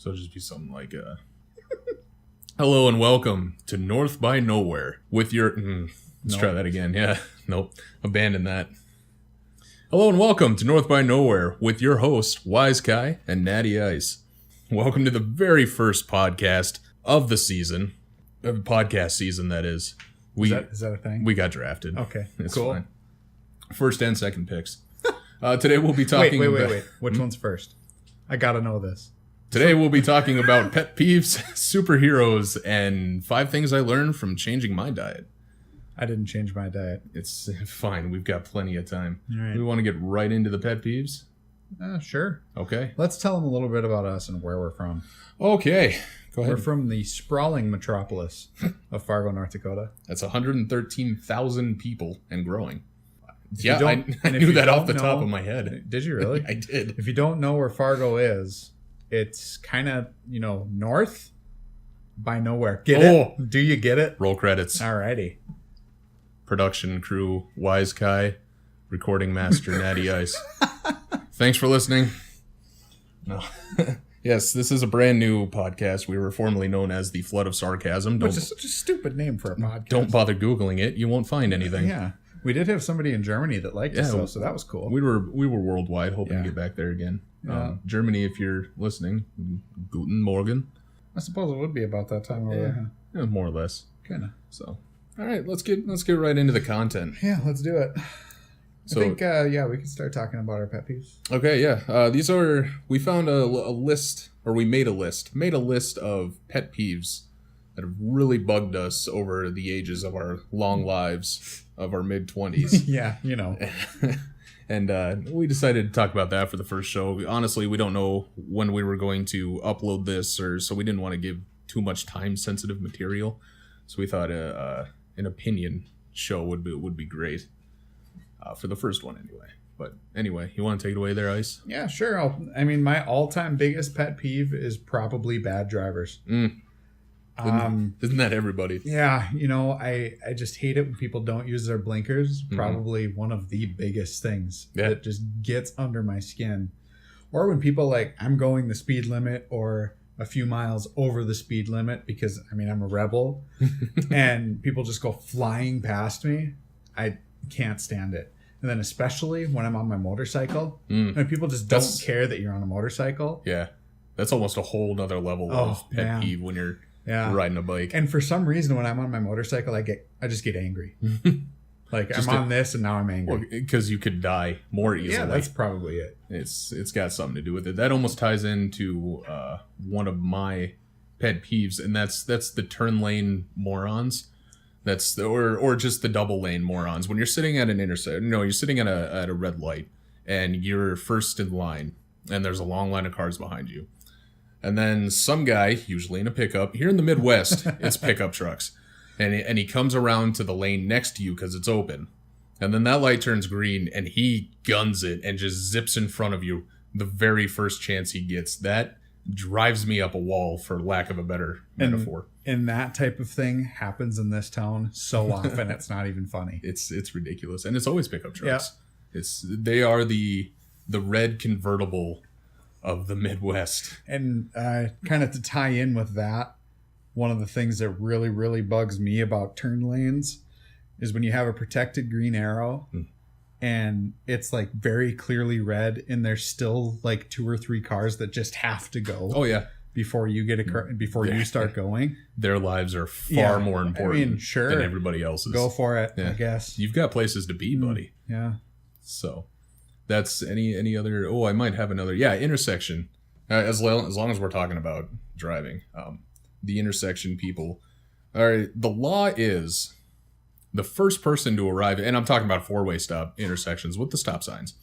So it'll just be something like, hello and welcome to North by Nowhere with your... let's try that again. Yeah, nope. Abandon that. Hello and welcome to North by Nowhere with your hosts, Wise Kai and Natty Ice. Welcome to the very first podcast of the season. Podcast season, that is. Is that a thing? We got drafted. Okay, it's cool. Fine. First and second picks. Today we'll be talking Wait. Which one's first? I gotta know this. Today we'll be talking about pet peeves, superheroes, and 5 things I learned from changing my diet. I didn't change my diet. It's fine. We've got plenty of time. All right. We want to get right into the pet peeves? Sure. Okay. Let's tell them a little bit about us and where we're from. Okay. Go ahead. We're from the sprawling metropolis of Fargo, North Dakota. That's 113,000 people and growing. Yeah, I if knew you that off don't the top know- of my head. Did you really? I did. If you don't know where Fargo is, it's kind of, north by nowhere. Get it? Do you get it? Roll credits. Alrighty. Production crew, Wise Kai, recording master, Natty Ice. Thanks for listening. No. Yes, this is a brand new podcast. We were formerly known as the Flood of Sarcasm. Which is such a stupid name for a podcast. Don't bother Googling it. You won't find anything. Yeah. We did have somebody in Germany that liked us, though, so that was cool. We were worldwide, hoping to get back there again. Yeah. Germany, if you're listening, Guten Morgen. I suppose it would be about that time over there. Huh? Yeah, more or less. Kind of. So, all right, let's get right into the content. Yeah, let's do it. So, I think, we can start talking about our pet peeves. Okay, yeah. We found a list, or we made a list of pet peeves that have really bugged us over the ages of our long lives of our mid-20s. Yeah, And we decided to talk about that for the first show. Honestly, we don't know when we were going to upload this, so we didn't want to give too much time-sensitive material. So we thought an opinion show would be great for the first one, anyway. But anyway, you want to take it away there, Ice? Yeah, sure. My all-time biggest pet peeve is probably bad drivers. Isn't that everybody? Yeah, I just hate it when people don't use their blinkers. Probably one of the biggest things that just gets under my skin. Or when people I'm going the speed limit or a few miles over the speed limit because, I'm a rebel. And people just go flying past me. I can't stand it. And then especially when I'm on my motorcycle. And people just don't care that you're on a motorcycle. Yeah. That's almost a whole nother level of pet peeve when you're riding a bike. And for some reason, when I'm on my motorcycle, I just get angry. I'm on this and now I'm angry. Because you could die more easily. Yeah, that's probably it. It's got something to do with it. That almost ties into one of my pet peeves, and that's the turn lane morons. Or just the double lane morons. When you're sitting at an intersection, you're sitting at a red light, and you're first in line, and there's a long line of cars behind you. And then some guy, usually in a pickup, here in the Midwest, it's pickup trucks. And he comes around to the lane next to you because it's open. And then that light turns green and he guns it and just zips in front of you the very first chance he gets. That drives me up a wall, for lack of a better metaphor. And that type of thing happens in this town so often it's not even funny. It's ridiculous. And it's always pickup trucks. Yeah. They are the red convertible of the Midwest. And kind of to tie in with that, one of the things that really, really bugs me about turn lanes is when you have a protected green arrow and it's very clearly red and there's still 2 or 3 cars that just have to go. Oh yeah. Before you get you start going. Their lives are far more important than everybody else's. Go for it, I guess. You've got places to be, buddy. Yeah. So that's any other... Oh, I might have another... Yeah, intersection. As long as we're talking about driving. The intersection people. All right, the law is the first person to arrive... And I'm talking about 4-way stop intersections with the stop signs.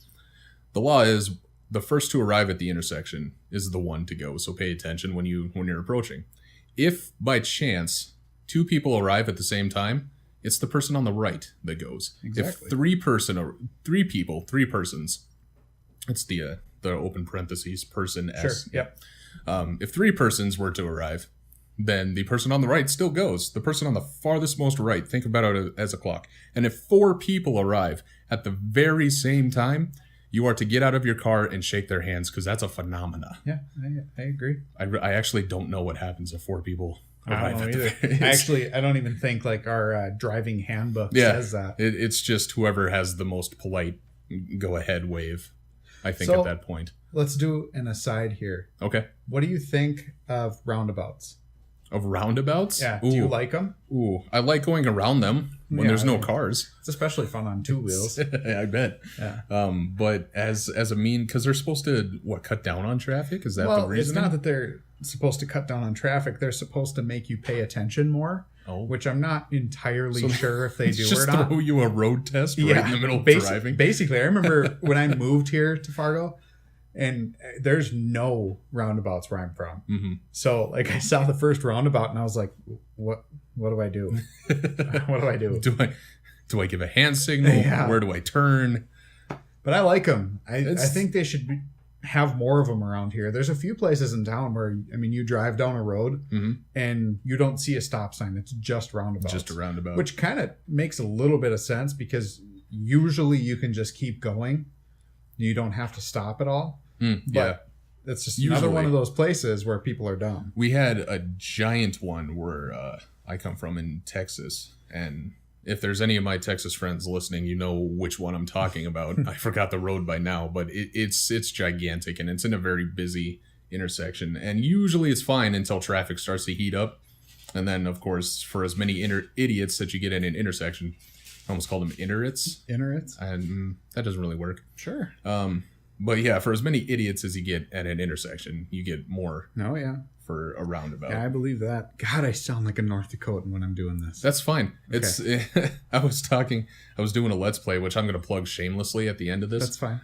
The law is the first to arrive at the intersection is the one to go. So pay attention when you're approaching. If, by chance, 2 people arrive at the same time... It's the person on the right that goes. Exactly. If 3 persons, it's the open parentheses, person S. Sure, yep. If 3 persons were to arrive, then the person on the right still goes. The person on the farthest most right, think about it as a clock. And if 4 people arrive at the very same time, You are to get out of your car and shake their hands because that's a phenomena. Yeah, I agree. I actually don't know what happens if 4 people arrive at the I don't even think like our driving handbook says that. It's just whoever has the most polite go ahead wave, I think, at that point. Let's do an aside here. Okay. What do you think of roundabouts? Of roundabouts? Yeah. Ooh. Do you like them? Ooh, I like going around them when there's no cars. It's especially fun on 2 wheels. I bet. Yeah. But as a mean, because they're supposed to cut down on traffic? Is that the reason? It's not that they're supposed to cut down on traffic. They're supposed to make you pay attention more. Oh. Which I'm not entirely sure if they do or not. Just throw you a road test right in the middle of driving. Basically, I remember when I moved here to Fargo. And there's no roundabouts where I'm from. Mm-hmm. So like I saw the first roundabout and I was like, what do I do? What do I do? Do I give a hand signal? Yeah. Where do I turn? But I like them. I think they should have more of them around here. There's a few places in town where, I mean, you drive down a road and you don't see a stop sign. It's just roundabouts. Just a roundabout. Which kind of makes a little bit of sense because usually you can just keep going. You don't have to stop at all. But that's just another one of those places where people are dumb. We had a giant one where I come from in Texas. And if there's any of my Texas friends listening, you know which one I'm talking about. I forgot the road by now, but it's gigantic and it's in a very busy intersection. And usually it's fine until traffic starts to heat up. And then, of course, for as many idiots that you get in an intersection, I almost call them innerits. Innerits? And that doesn't really work. Sure. But yeah, for as many idiots as you get at an intersection, you get more. Oh, yeah. For a roundabout. Yeah, I believe that. God, I sound like a North Dakotan when I'm doing this. That's fine. Okay. I was doing a Let's Play, which I'm going to plug shamelessly at the end of this. That's fine.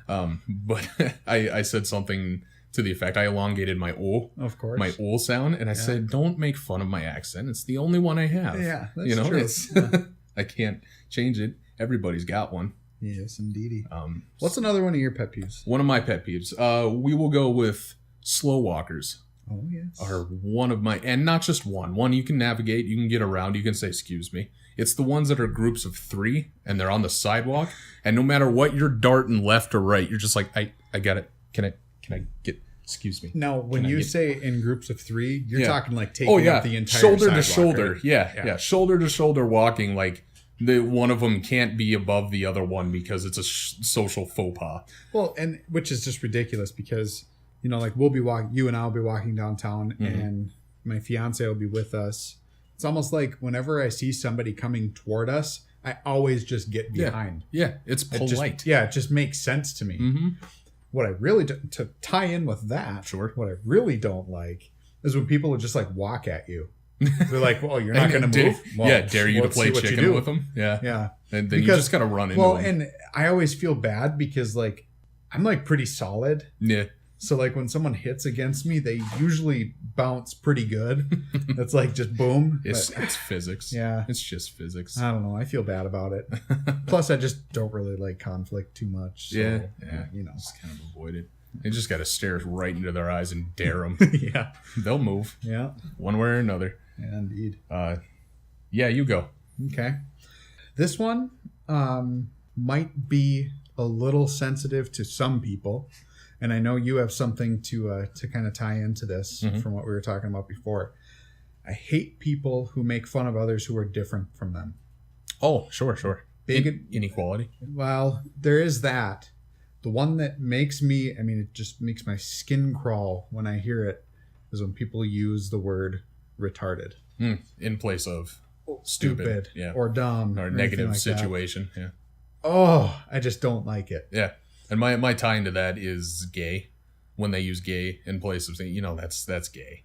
But I said something to the effect, I elongated my O. Of course. My O sound, and I said, don't make fun of my accent. It's the only one I have. Yeah, that's true. I can't change it. Everybody's got one. Yes, indeedy. What's another one of your pet peeves? One of my pet peeves. We will go with slow walkers. Oh, yes. Are one of my, and not just one. One you can navigate, you can get around, you can say, excuse me. It's the ones that are groups of 3 and they're on the sidewalk. And no matter what you're darting left or right, you're just like, I got it. Can I get, excuse me. Now, when you say in groups of 3, you're talking like taking up the entire shoulder sidewalk, to shoulder. Right? Yeah. Shoulder to shoulder walking, like, one of them can't be above the other one because it's a social faux pas. Well, and which is just ridiculous because, you know, like we'll be walking, you and I'll be walking downtown and my fiance will be with us. It's almost like whenever I see somebody coming toward us, I always just get behind. Yeah, it's polite. It just makes sense to me. Mm-hmm. What I really to tie in with that, what I really don't like is when people would just like walk at you. They're like, well, you're not going to move? Well, dare you to play chicken with them? Yeah. And then you just got to run into them. Well, and I always feel bad because, like, I'm, like, pretty solid. Yeah. So, like, when someone hits against me, they usually bounce pretty good. It's like just boom. It's physics. Yeah. It's just physics. I don't know. I feel bad about it. Plus, I just don't really like conflict too much. So, yeah. You know. Just kind of avoid it. You just got to stare right into their eyes and dare them. Yeah. They'll move. Yeah. One way or another. Yeah, indeed. Yeah, you go. Okay. This one might be a little sensitive to some people. And I know you have something to kind of tie into this from what we were talking about before. I hate people who make fun of others who are different from them. Oh, sure. Big inequality. Well, there is that. The one that makes me, I mean, it just makes my skin crawl when I hear it is when people use the word retarded. In place of stupid. Yeah. Or dumb. Or negative like situation. That. Yeah. Oh, I just don't like it. Yeah. And my tie into that is gay. When they use gay in place of saying, you know, that's gay.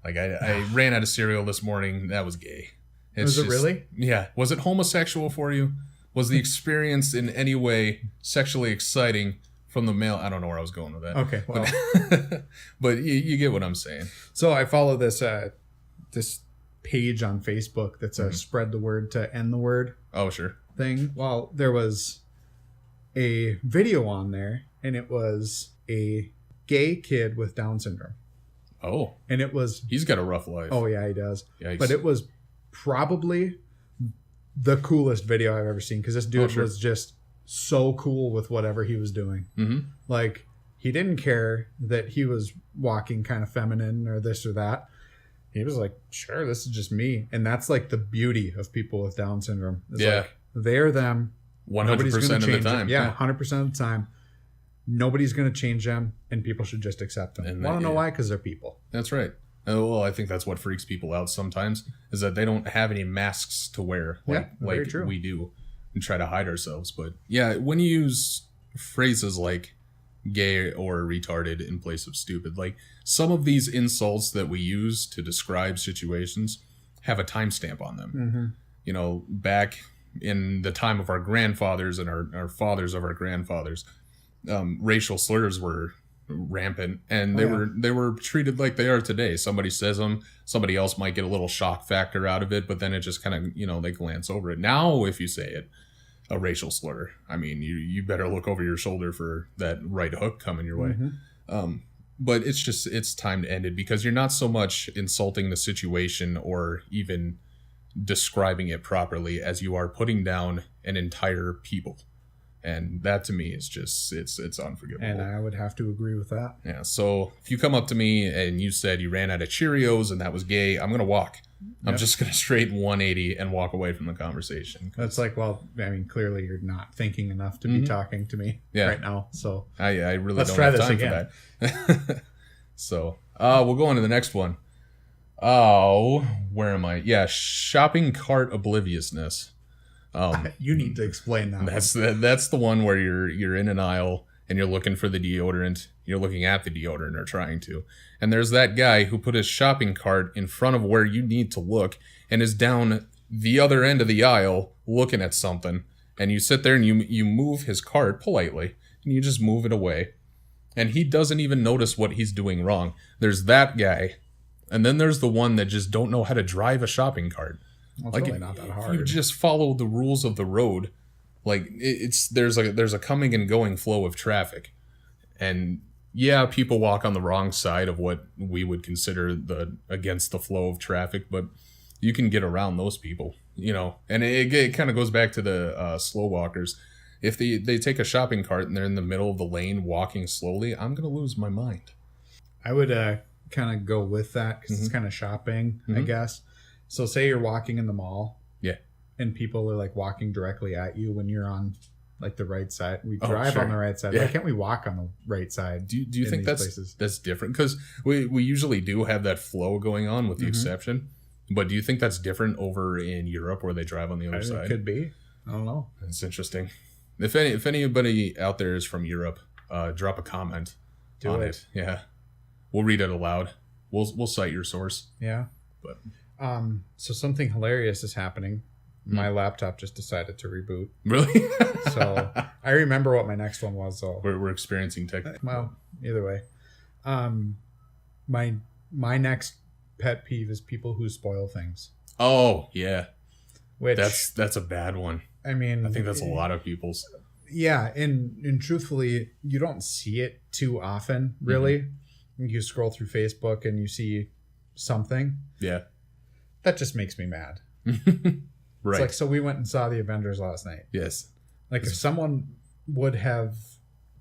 Like I ran out of cereal this morning. That was gay. Was it really? Yeah. Was it homosexual for you? Was the experience in any way sexually exciting from the male? I don't know where I was going with that. Okay. Well. But you get what I'm saying. So I follow this page on Facebook that's a spread the word to end the word. Oh, sure. Thing. Well, there was a video on there, and it was a gay kid with Down syndrome. Oh. And it was... He's got a rough life. Oh, yeah, he does. Yikes. But it was probably the coolest video I've ever seen, because this dude was just so cool with whatever he was doing. Mm-hmm. Like, he didn't care that he was walking kind of feminine or this or that. He was like, sure, this is just me. And that's like the beauty of people with Down syndrome. It's like, they're them. 100% of the time. Yeah, 100% of the time. Nobody's going to change them, and people should just accept them. Want to know why? Because they're people. That's right. Well, I think that's what freaks people out sometimes, is that they don't have any masks to wear like we do and try to hide ourselves. But yeah, when you use phrases like gay or retarded in place of stupid, like some of these insults that we use to describe situations have a timestamp on them. Mm-hmm. You know, back in the time of our grandfathers and our fathers of our grandfathers, racial slurs were rampant, and they were treated like they are today. Somebody says them, somebody else might get a little shock factor out of it, but then it just kind of, you know, they glance over it. Now, if you say it, a racial slur, I mean, you better look over your shoulder for that right hook coming your way. Mm-hmm. But it's time to end it, because you're not so much insulting the situation or even describing it properly as you are putting down an entire people. And that to me is just, it's unforgivable. And I would have to agree with that. Yeah. So if you come up to me and you said you ran out of Cheerios and that was gay, I'm going to walk. I'm just going to straight 180 and walk away from the conversation. That's like, well, I mean, clearly you're not thinking enough to be talking to me right now. So I really let's don't try have this time again. for that. So we'll go on to the next one. Oh, where am I? Yeah, shopping cart obliviousness. You need to explain that. That's the one where you're in an aisle and you're looking for the deodorant. You're looking at the deodorant, or trying to. And there's that guy who put his shopping cart in front of where you need to look and is down the other end of the aisle looking at something. And you sit there and you move his cart politely and you just move it away. And he doesn't even notice what he's doing wrong. There's that guy. And then there's the one that just don't know how to drive a shopping cart. Well, it's really not that hard. You just follow the rules of the road. Like, there's a coming and going flow of traffic. And yeah, people walk on the wrong side of what we would consider against the flow of traffic, but you can get around those people, you know. And it kind of goes back to the slow walkers. If they take a shopping cart and they're in the middle of the lane walking slowly, I'm going to lose my mind. I would kind of go with that because it's kind of shopping, I guess. So say you're walking in the mall. Yeah. And people are like walking directly at you when you're on like the right side. We drive on the right side. Why can't we walk on the right side? Do you think that's different? Because we usually do have that flow going on with the exception. But do you think that's different over in Europe where they drive on the other side? It could be. I don't know. That's interesting. If anybody out there is from Europe, drop a comment on it. Yeah. We'll read it aloud. We'll cite your source. Yeah. But so something hilarious is happening. My laptop just decided to reboot. Really? So I remember what my next one was. So we're experiencing tech. Well, either way, my next pet peeve is people who spoil things. Oh yeah, which that's a bad one. I mean, I think that's a lot of people's. Yeah, and truthfully, you don't see it too often, really. You scroll through Facebook and you see something. Yeah, that just makes me mad. Right. It's like, so we went and saw the Avengers last night. Yes. Like if someone would have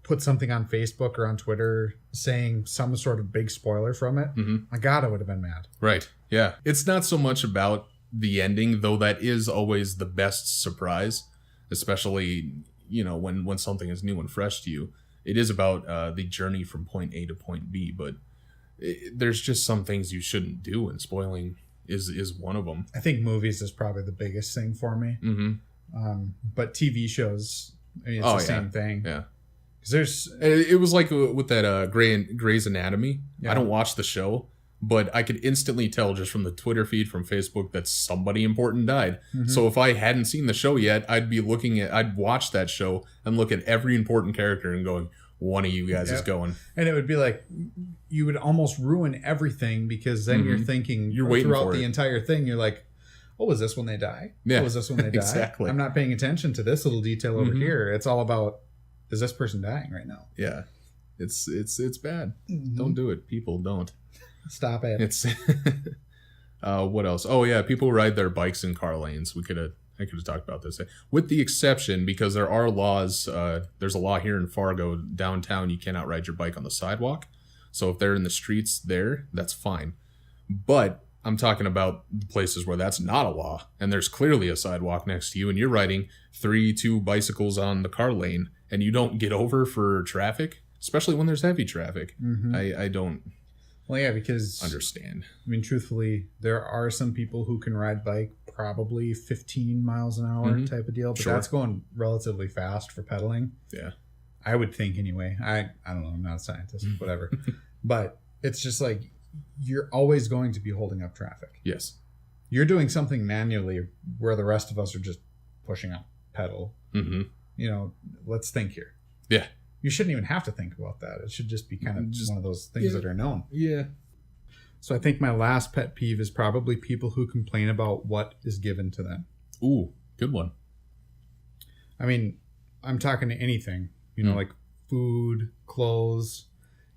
put something on Facebook or on Twitter saying some sort of big spoiler from it, my God, I would have been mad. Right. Yeah. It's not so much about the ending, though that is always the best surprise, especially, you know, when something is new and fresh to you. It is about the journey from point A to point B, but there's just some things you shouldn't do, and spoiling is one of them. I think movies is probably the biggest thing for me. But TV shows, I mean, it's the same thing. Yeah. Because it was like with that Grey's Anatomy. Yeah. I don't watch the show, but I could instantly tell just from the Twitter feed from Facebook that somebody important died. So if I hadn't seen the show yet, I'd watch that show and look at every important character and going, one of you guys is going. And it would be like, you would almost ruin everything, because then you're thinking, you're waiting throughout for the entire thing, you're like, oh, was this when they die? Yeah. Oh, was this when they die? Exactly. I'm not paying attention to this little detail over here. It's all about, is this person dying right now? Yeah. It's bad. Don't do it. People don't. Stop it. It's what else? Oh yeah, people ride their bikes in car lanes. We could have I could have talked about this. With the exception, because there are laws, there's a law here in Fargo, downtown, you cannot ride your bike on the sidewalk. So if they're in the streets there, that's fine. But I'm talking about the places where that's not a law, and there's clearly a sidewalk next to you, and you're riding 2 bicycles on the car lane, and you don't get over for traffic, especially when there's heavy traffic. I don't Well, yeah, because understand. I mean, truthfully, there are some people who can ride bike probably 15 miles an hour type of deal, but that's going relatively fast for pedaling. Yeah. I would think anyway. I don't know. I'm not a scientist, whatever. But it's just like you're always going to be holding up traffic. Yes. You're doing something manually where the rest of us are just pushing up pedal. You know, let's think here. Yeah. You shouldn't even have to think about that. It should just be kind of just one of those things that are known. Yeah. So I think my last pet peeve is probably people who complain about what is given to them. Ooh, good one. I mean, I'm talking to anything, you know, like food, clothes,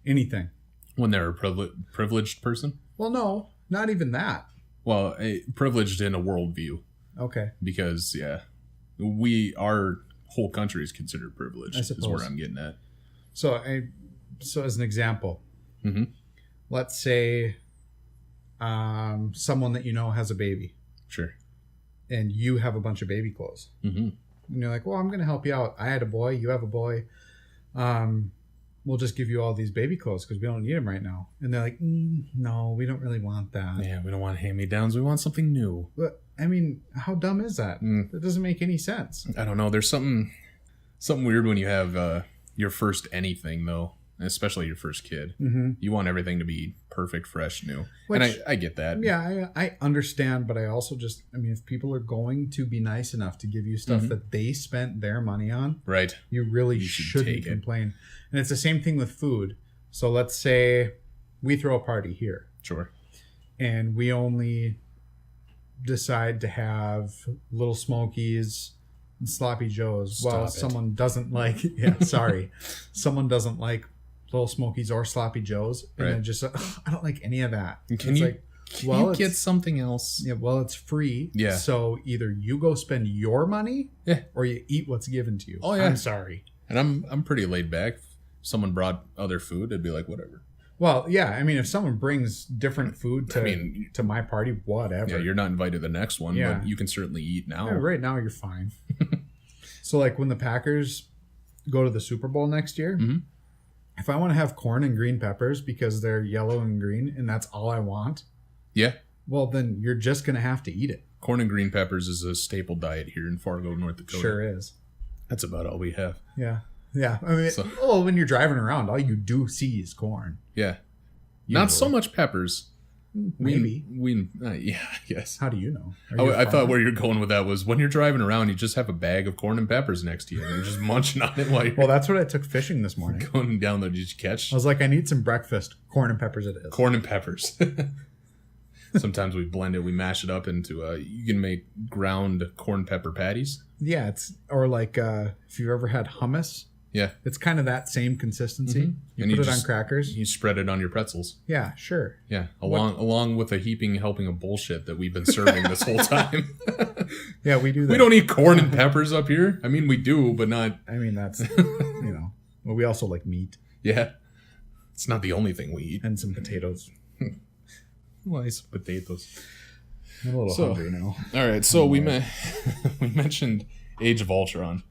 anything. When they're a privileged person? Well, no, not even that. Well, privileged in a worldview. Okay. Because, our whole country is considered privileged, is where I'm getting at. So as an example, let's say someone that you know has a baby. Sure. And you have a bunch of baby clothes. And you're like, well, I'm going to help you out. I had a boy. You have a boy. We'll just give you all these baby clothes because we don't need them right now. And they're like, no, we don't really want that. Yeah, we don't want hand-me-downs. We want something new. But, I mean, how dumb is that? That doesn't make any sense. I don't know. There's something weird when you have your first anything, though, especially your first kid. You want everything to be perfect, fresh, new. Which, and I get that. Yeah, I understand, but I also just, I mean, if people are going to be nice enough to give you stuff that they spent their money on, right? You really shouldn't complain. And it's the same thing with food. So let's say we throw a party here. Sure. And we only decide to have Little Smokies and Sloppy Joes. Someone doesn't like, someone doesn't like Little Smokies or Sloppy Joes. And then just, I don't like any of that. Can you get something else? Yeah, well, it's free. Yeah. So either you go spend your money or you eat what's given to you. Oh, yeah. I'm sorry. And I'm pretty laid back. If someone brought other food, I'd be like, whatever. Well, yeah. I mean, if someone brings different food to my party, whatever. Yeah, you're not invited to the next one, but you can certainly eat now. Yeah, right now, you're fine. So, like, when the Packers go to the Super Bowl next year, if I want to have corn and green peppers because they're yellow and green and that's all I want, well, then you're just going to have to eat it. Corn and green peppers is a staple diet here in Fargo, North Dakota. Sure is. That's about all we have. Yeah. Yeah. I mean, when you're driving around, all you do see is corn. Yeah. Not so much peppers. Maybe. I guess. How do you know? I thought where you're going with that was when you're driving around, you just have a bag of corn and peppers next to you, and you're just munching on it while you're... Well, that's what I took fishing this morning. Going down there, did you catch? I was like, I need some breakfast. Corn and peppers it is. Corn and peppers. Sometimes we blend it, we mash it up into, you can make ground corn pepper patties. Yeah, or like if you've ever had hummus. Yeah. It's kind of that same consistency. You put it on crackers. You spread it on your pretzels. Yeah, sure. Yeah, along with a heaping helping of bullshit that we've been serving this whole time. Yeah, we do that. We don't eat corn and peppers up here. I mean, we do, but not... I mean, that's, well, we also like meat. Yeah. It's not the only thing we eat. And some potatoes. Why some potatoes? I'm a little hungry now. All right, so we mentioned Age of Ultron.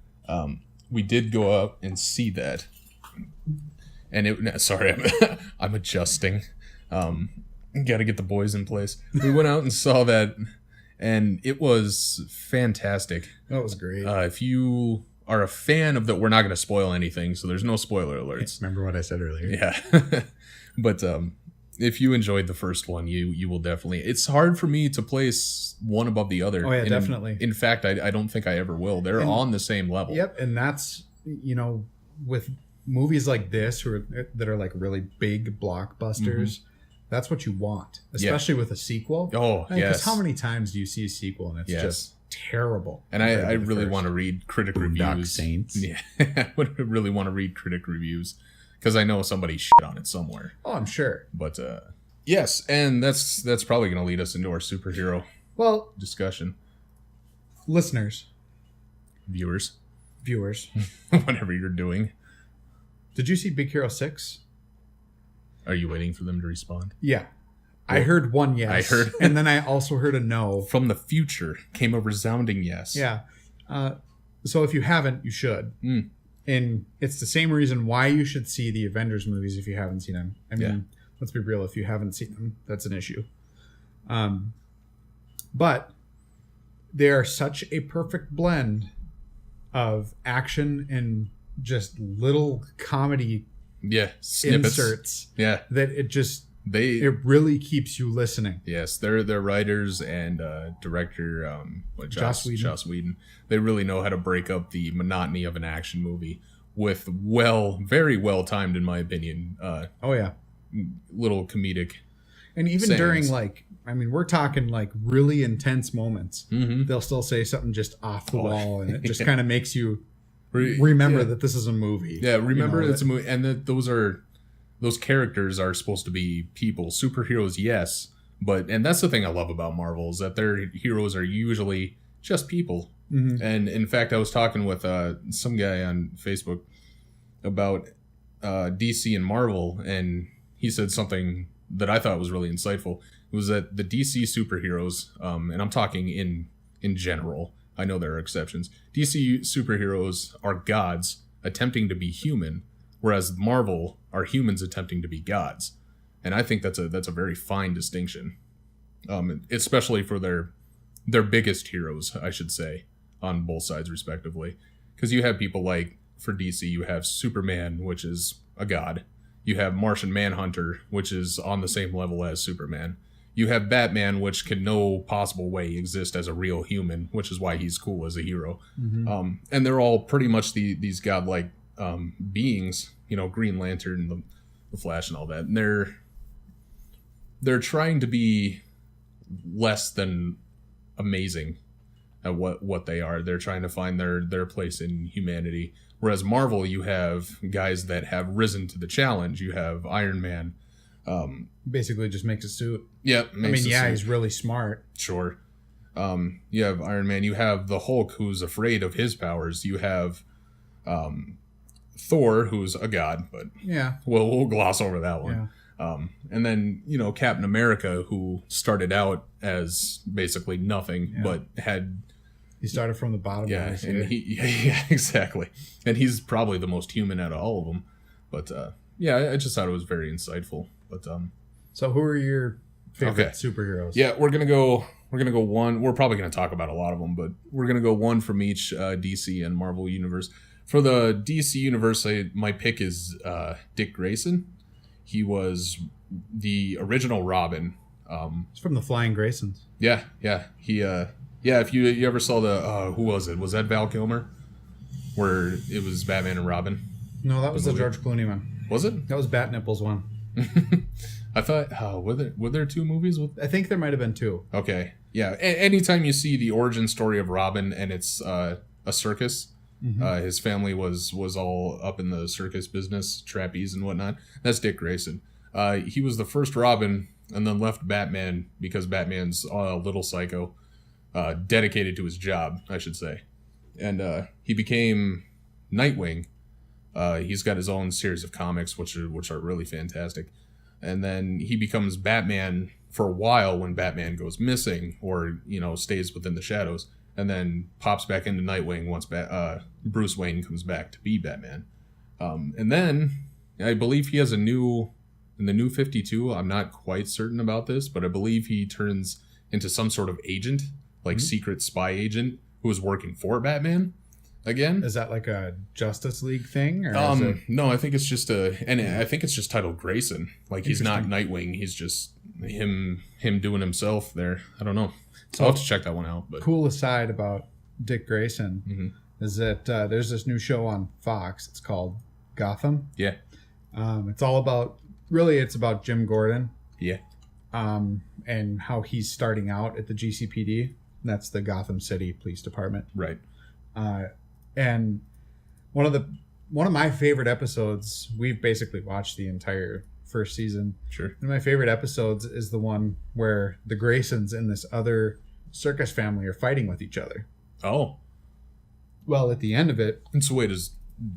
We did go up and see that, and sorry, I'm adjusting. Got to get the boys in place. We went out and saw that, and it was fantastic. That was great. If you are a fan of that, we're not going to spoil anything, so there's no spoiler alerts. Remember what I said earlier? Yeah, but if you enjoyed the first one, you will definitely. It's hard for me to place one above the other. Oh yeah, definitely. In fact, I don't think I ever will. They're on the same level. Yep, and that's with movies like this that are like really big blockbusters. That's what you want, especially with a sequel. Oh, yes. Because how many times do you see a sequel and it's just terrible? And I really want to read critic reviews. Saints. Yeah, I would really want to read critic reviews. Because I know somebody shit on it somewhere. Oh, I'm sure. But yes, and that's probably going to lead us into our superhero discussion. listeners, viewers, whatever you're doing. Did you see Big Hero 6? Are you waiting for them to respond? Yeah. I heard one yes. I heard, and then I also heard a no. From the future came a resounding yes. Yeah. So if you haven't, you should. And it's the same reason why you should see the Avengers movies if you haven't seen them. I mean, let's be real. If you haven't seen them, that's an issue. But they are such a perfect blend of action and just little comedy snippets. inserts that it really keeps you listening. Yes, they're writers and director Joss Whedon. They really know how to break up the monotony of an action movie with very well timed, in my opinion. Little comedic. And even during we're talking like really intense moments. They'll still say something just off the wall, and it just kind of makes you remember that this is a movie. Yeah, remember it's a movie, and that those characters are supposed to be people, superheroes. Yes, and that's the thing I love about Marvel is that their heroes are usually just people. And in fact, I was talking with some guy on Facebook about DC and Marvel, and he said something that I thought was really insightful. It was that the DC superheroes, and I'm talking in general, I know there are exceptions, DC superheroes are gods attempting to be human, whereas Marvel are humans attempting to be gods. And I think that's a very fine distinction, especially for their biggest heroes, I should say, on both sides respectively. Because you have people like, for DC, you have Superman, which is a god. You have Martian Manhunter, which is on the same level as Superman. You have Batman, which can no possible way exist as a real human, which is why he's cool as a hero. And they're all pretty much these godlike beings, Green Lantern, the Flash, and all that. And they're trying to be less than amazing at what they are. They're trying to find their place in humanity. Whereas Marvel, you have guys that have risen to the challenge. You have Iron Man. Basically just makes a suit. Yeah. He's really smart. Sure. You have Iron Man. You have the Hulk, who's afraid of his powers. You have Thor, who's a god, but we'll gloss over that one. And then, Captain America, who started out as basically nothing, but he started from the bottom. And exactly. And he's probably the most human out of all of them. But I just thought it was very insightful. But so who are your favorite superheroes? Yeah, we're gonna go one. We're probably gonna talk about a lot of them, but we're gonna go one from each DC and Marvel universe. For the DC universe, my pick is Dick Grayson. He was the original Robin. It's from the Flying Graysons. Yeah. He if you ever saw the who was it? Was that Val Kilmer? Where it was Batman and Robin? No, that was the George Clooney one. Was it? That was Bat Nipples one. I thought, were there two movies with? I think there might have been two. Okay, yeah. Anytime you see the origin story of Robin and it's a circus, his family was all up in the circus business, trapeze and whatnot. That's Dick Grayson. He was the first Robin, and then left Batman because Batman's a little psycho, dedicated to his job, I should say, and he became Nightwing. He's got his own series of comics, which are really fantastic. And then he becomes Batman for a while when Batman goes missing or, stays within the shadows, and then pops back into Nightwing once Bruce Wayne comes back to be Batman. And then I believe he has in the New 52, I'm not quite certain about this, but I believe he turns into some sort of agent, like secret spy agent who is working for Batman. Again, is that like a Justice League thing? Or no, I think it's just I think it's just titled Grayson. Like he's not Nightwing. He's just him doing himself there. I don't know. So I'll have to check that one out. But cool aside about Dick Grayson is that there's this new show on Fox. It's called Gotham. Yeah. It's all about it's about Jim Gordon. Yeah. And how he's starting out at the GCPD. That's the Gotham City Police Department. Right. And one of my favorite episodes, we've basically watched the entire first season. Sure. One of my favorite episodes is the one where the Graysons and this other circus family are fighting with each other. Oh. Well, at the end of it... And so wait, is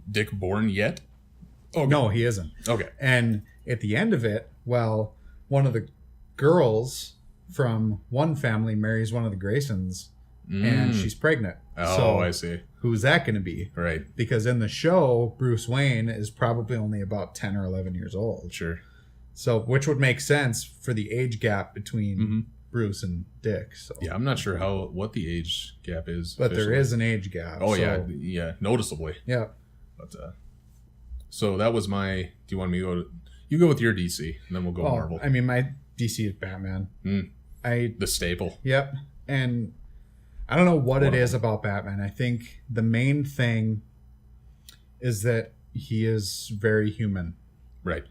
Dick born yet? Oh, no, he isn't. Okay. And at the end of it, well, one of the girls from one family marries one of the Graysons, and she's pregnant. Oh, so I see. Who's that going to be? Right. Because in the show, Bruce Wayne is probably only about 10 or 11 years old. Sure. So, which would make sense for the age gap between Bruce and Dick. So yeah, I'm not sure what the age gap is, but officially. There is an age gap. Oh so. yeah, noticeably. Yeah. But so that was my. Do you want me to go? You go with your DC, and then we'll go Marvel. I mean, my DC is Batman. The staple. Yep, and I don't know what it is about Batman. I think the main thing is that he is very human. Right.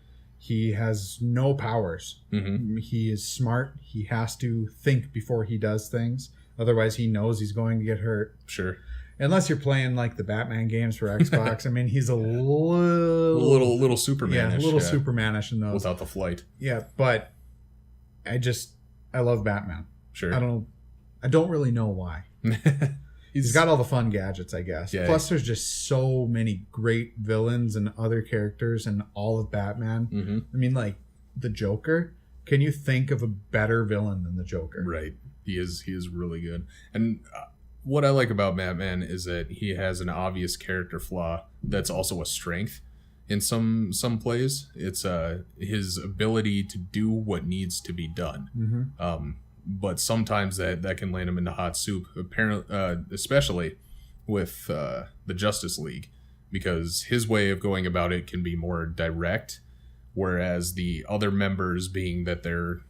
He has no powers. He is smart. He has to think before he does things. Otherwise, he knows he's going to get hurt. Sure. Unless you're playing like the Batman games for Xbox. I mean, he's a little Supermanish. Yeah, a little Supermanish in those. Without the flight. Yeah, but I love Batman. Sure. I don't really know why. He's got all the fun gadgets, I guess. Yeah. Plus, there's just so many great villains and other characters in all of Batman. I mean, like the Joker. Can you think of a better villain than the Joker? Right. He is really good. And what I like about Batman is that he has an obvious character flaw that's also a strength in some plays. It's his ability to do what needs to be done. But sometimes that can land him into hot soup, apparently, especially with the Justice League, because his way of going about it can be more direct, whereas the other members, being that they're,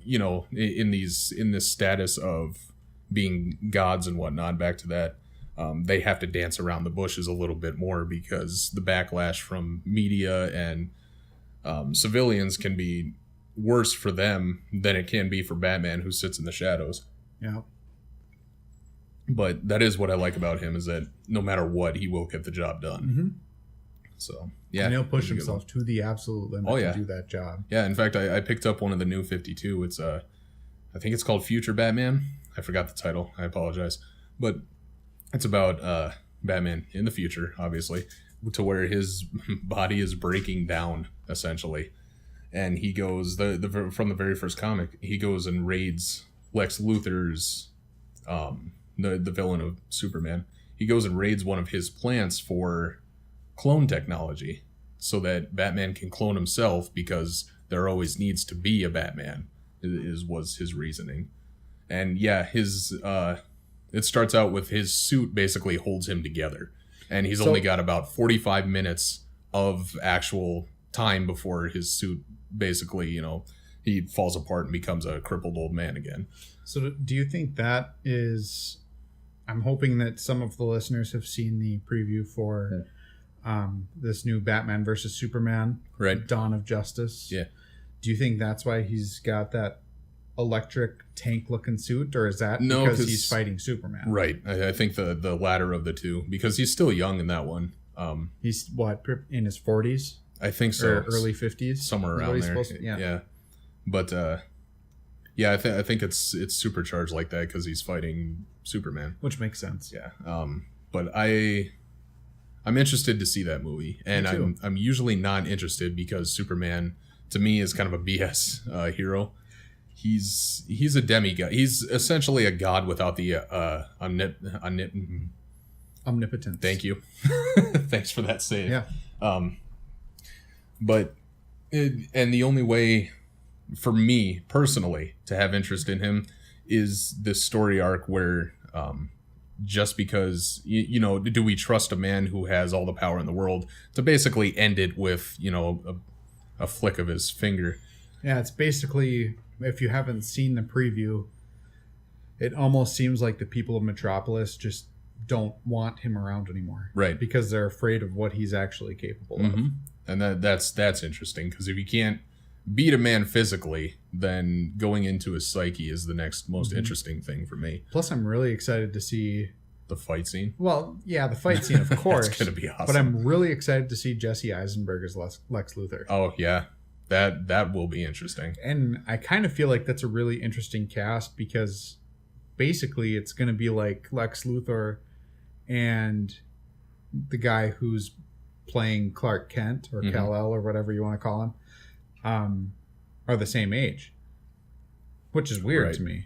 in this status of being gods and whatnot, back to that, they have to dance around the bushes a little bit more because the backlash from media and civilians can be worse for them than it can be for Batman, who sits in the shadows. Yeah. But that is what I like about him, is that no matter what, he will get the job done. So, yeah. And he'll push himself to the absolute limit to do that job. Yeah, in fact, I picked up one of the new 52. It's, I think it's called Future Batman. I forgot the title. I apologize. But it's about Batman in the future, obviously, to where his body is breaking down, essentially. And he goes, from the very first comic, he goes and raids Lex Luthor's, the villain of Superman. He goes and raids one of his plants for clone technology so that Batman can clone himself, because there always needs to be a Batman, was his reasoning. And yeah, it starts out with his suit basically holds him together. And he's only got about 45 minutes of actual time before his suit basically, he falls apart and becomes a crippled old man again. So do you think that is... I'm hoping that some of the listeners have seen the preview for this new Batman versus Superman, right? Dawn of Justice. Yeah. Do you think that's why he's got that electric tank-looking suit, or is that because he's fighting Superman? Right. I think the latter of the two, because he's still young in that one. He's in his 40s? I think so. Or early 50s? Somewhere around there. Yeah. But I think it's supercharged like that because he's fighting Superman. Which makes sense. Yeah. But I'm interested to see that movie. And I'm usually not interested because Superman, to me, is kind of a BS hero. He's a demigod. He's essentially a god without the omnipotence. Thank you. Thanks for that save. Yeah. And the only way for me personally to have interest in him is this story arc where just because do we trust a man who has all the power in the world to basically end it with a flick of his finger. Yeah, it's basically, if you haven't seen the preview, it almost seems like the people of Metropolis just don't want him around anymore, right? Because they're afraid of what he's actually capable of. And that's interesting, because if you can't beat a man physically, then going into his psyche is the next most interesting thing for me. Plus, I'm really excited to see the fight scene. Well, yeah, the fight scene, of course. It's gonna be awesome. But I'm really excited to see Jesse Eisenberg as Lex Luthor. Oh yeah, that will be interesting. And I kind of feel like that's a really interesting cast, because basically it's going to be like Lex Luthor and the guy who's playing Clark Kent or Kal-El or whatever you want to call him, are the same age, which is weird to me.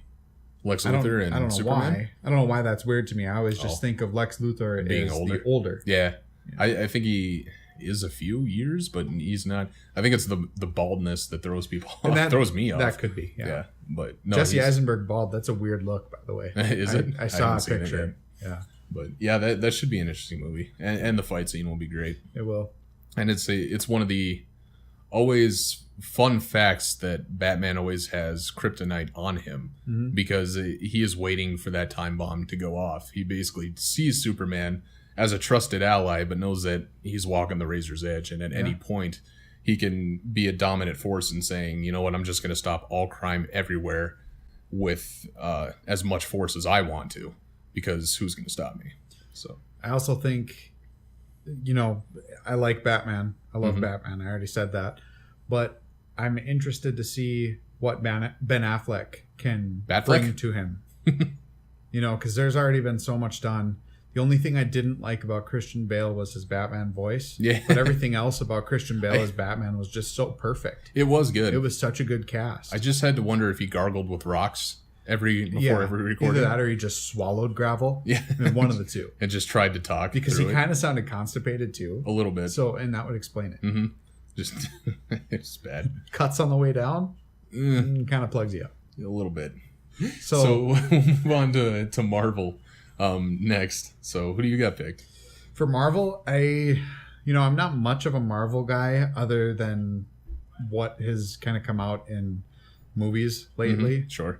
Lex Luthor and I don't know Superman? why. I don't know why that's weird to me. I always just think of Lex Luthor being older. Yeah. I think he is a few years, but he's not. I think it's the baldness that throws people off. That throws me off. That could be. Yeah. But no, Jesse Eisenberg bald. That's a weird look, by the way. Is it? I saw a picture. Yeah. But yeah, that should be an interesting movie, and the fight scene will be great. It will. And it's one of the always fun facts that Batman always has kryptonite on him because he is waiting for that time bomb to go off. He basically sees Superman as a trusted ally, but knows that he's walking the razor's edge, and at any point he can be a dominant force in saying, you know what, I'm just going to stop all crime everywhere with as much force as I want to, because who's going to stop me? So I also think, I like Batman. I love Batman. I already said that, but I'm interested to see what Ben Affleck can bring to him. Because there's already been so much done. The only thing I didn't like about Christian Bale was his Batman voice. Yeah. But everything else about Christian Bale as Batman was just so perfect. It was good. It was such a good cast. I just had to wonder if he gargled with rocks before every recording. Either that or he just swallowed gravel. Yeah. One of the two. And just tried to talk. Because he kind of sounded constipated too. A little bit. So, and that would explain it. Mm-hmm. Just, it's bad. Cuts on the way down. Kind of plugs you up. A little bit. So we'll move on to Marvel next. So who do you got picked? For Marvel, I'm not much of a Marvel guy other than what has kind of come out in movies lately. Sure.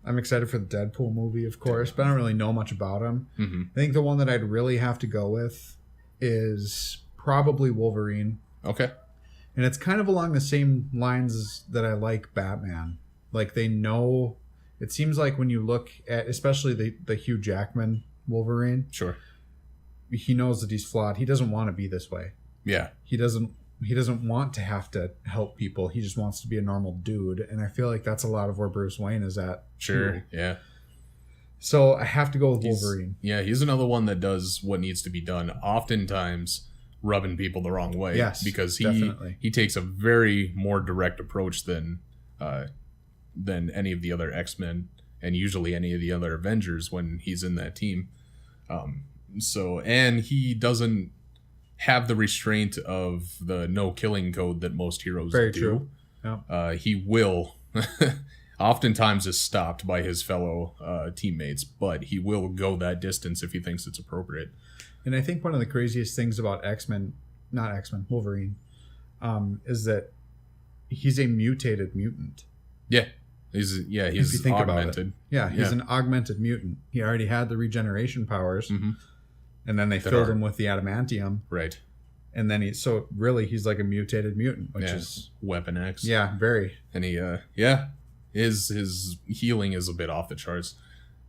I'm excited for the Deadpool movie, of course, but I don't really know much about him. I think the one that I'd really have to go with is probably Wolverine. Okay. And it's kind of along the same lines that I like Batman. Like, they know... It seems like when you look at, especially the Hugh Jackman Wolverine, sure, he knows that he's flawed. He doesn't want to be this way. Yeah, he doesn't want to have to help people. He just wants to be a normal dude, and I feel like that's a lot of where Bruce Wayne is at. Sure, too. Yeah. So I have to go with Wolverine. He's another one that does what needs to be done. Oftentimes, rubbing people the wrong way. Yes, because definitely. he takes a very more direct approach than any of the other X-Men, and usually any of the other Avengers when he's in that team. And he doesn't have the restraint of the no killing code that most heroes Very do. True. Yeah. He will oftentimes is stopped by his fellow teammates, but he will go that distance if he thinks it's appropriate. And I think one of the craziest things about Wolverine, is that he's a mutated mutant. Yeah. He's augmented. He's an augmented mutant. He already had the regeneration powers, and then they filled him with the adamantium. Right. And then he's like a mutated mutant, which is Weapon X. Yeah, very. And his healing is a bit off the charts.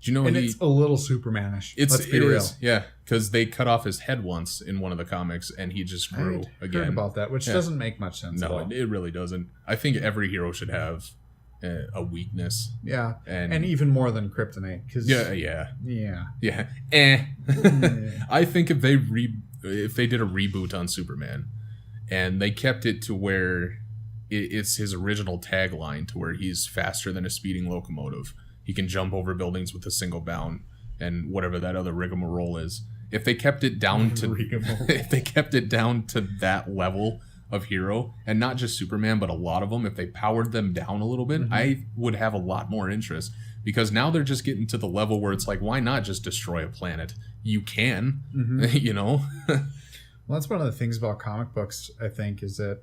Do you know? And it's a little Supermanish. Let's be real. Yeah, because they cut off his head once in one of the comics, and he just grew again. Heard about that, which doesn't make much sense. No, it really doesn't. I think every hero should have a weakness. Yeah, and even more than kryptonite. Yeah. I think if they did a reboot on Superman, and they kept it to where it's his original tagline, to where he's faster than a speeding locomotive. He can jump over buildings with a single bound, and whatever that other rigmarole is. If they kept it down to that level of hero, and not just Superman, but a lot of them, if they powered them down a little bit, I would have a lot more interest, because now they're just getting to the level where it's like, why not just destroy a planet? You can, Well, that's one of the things about comic books, I think, is that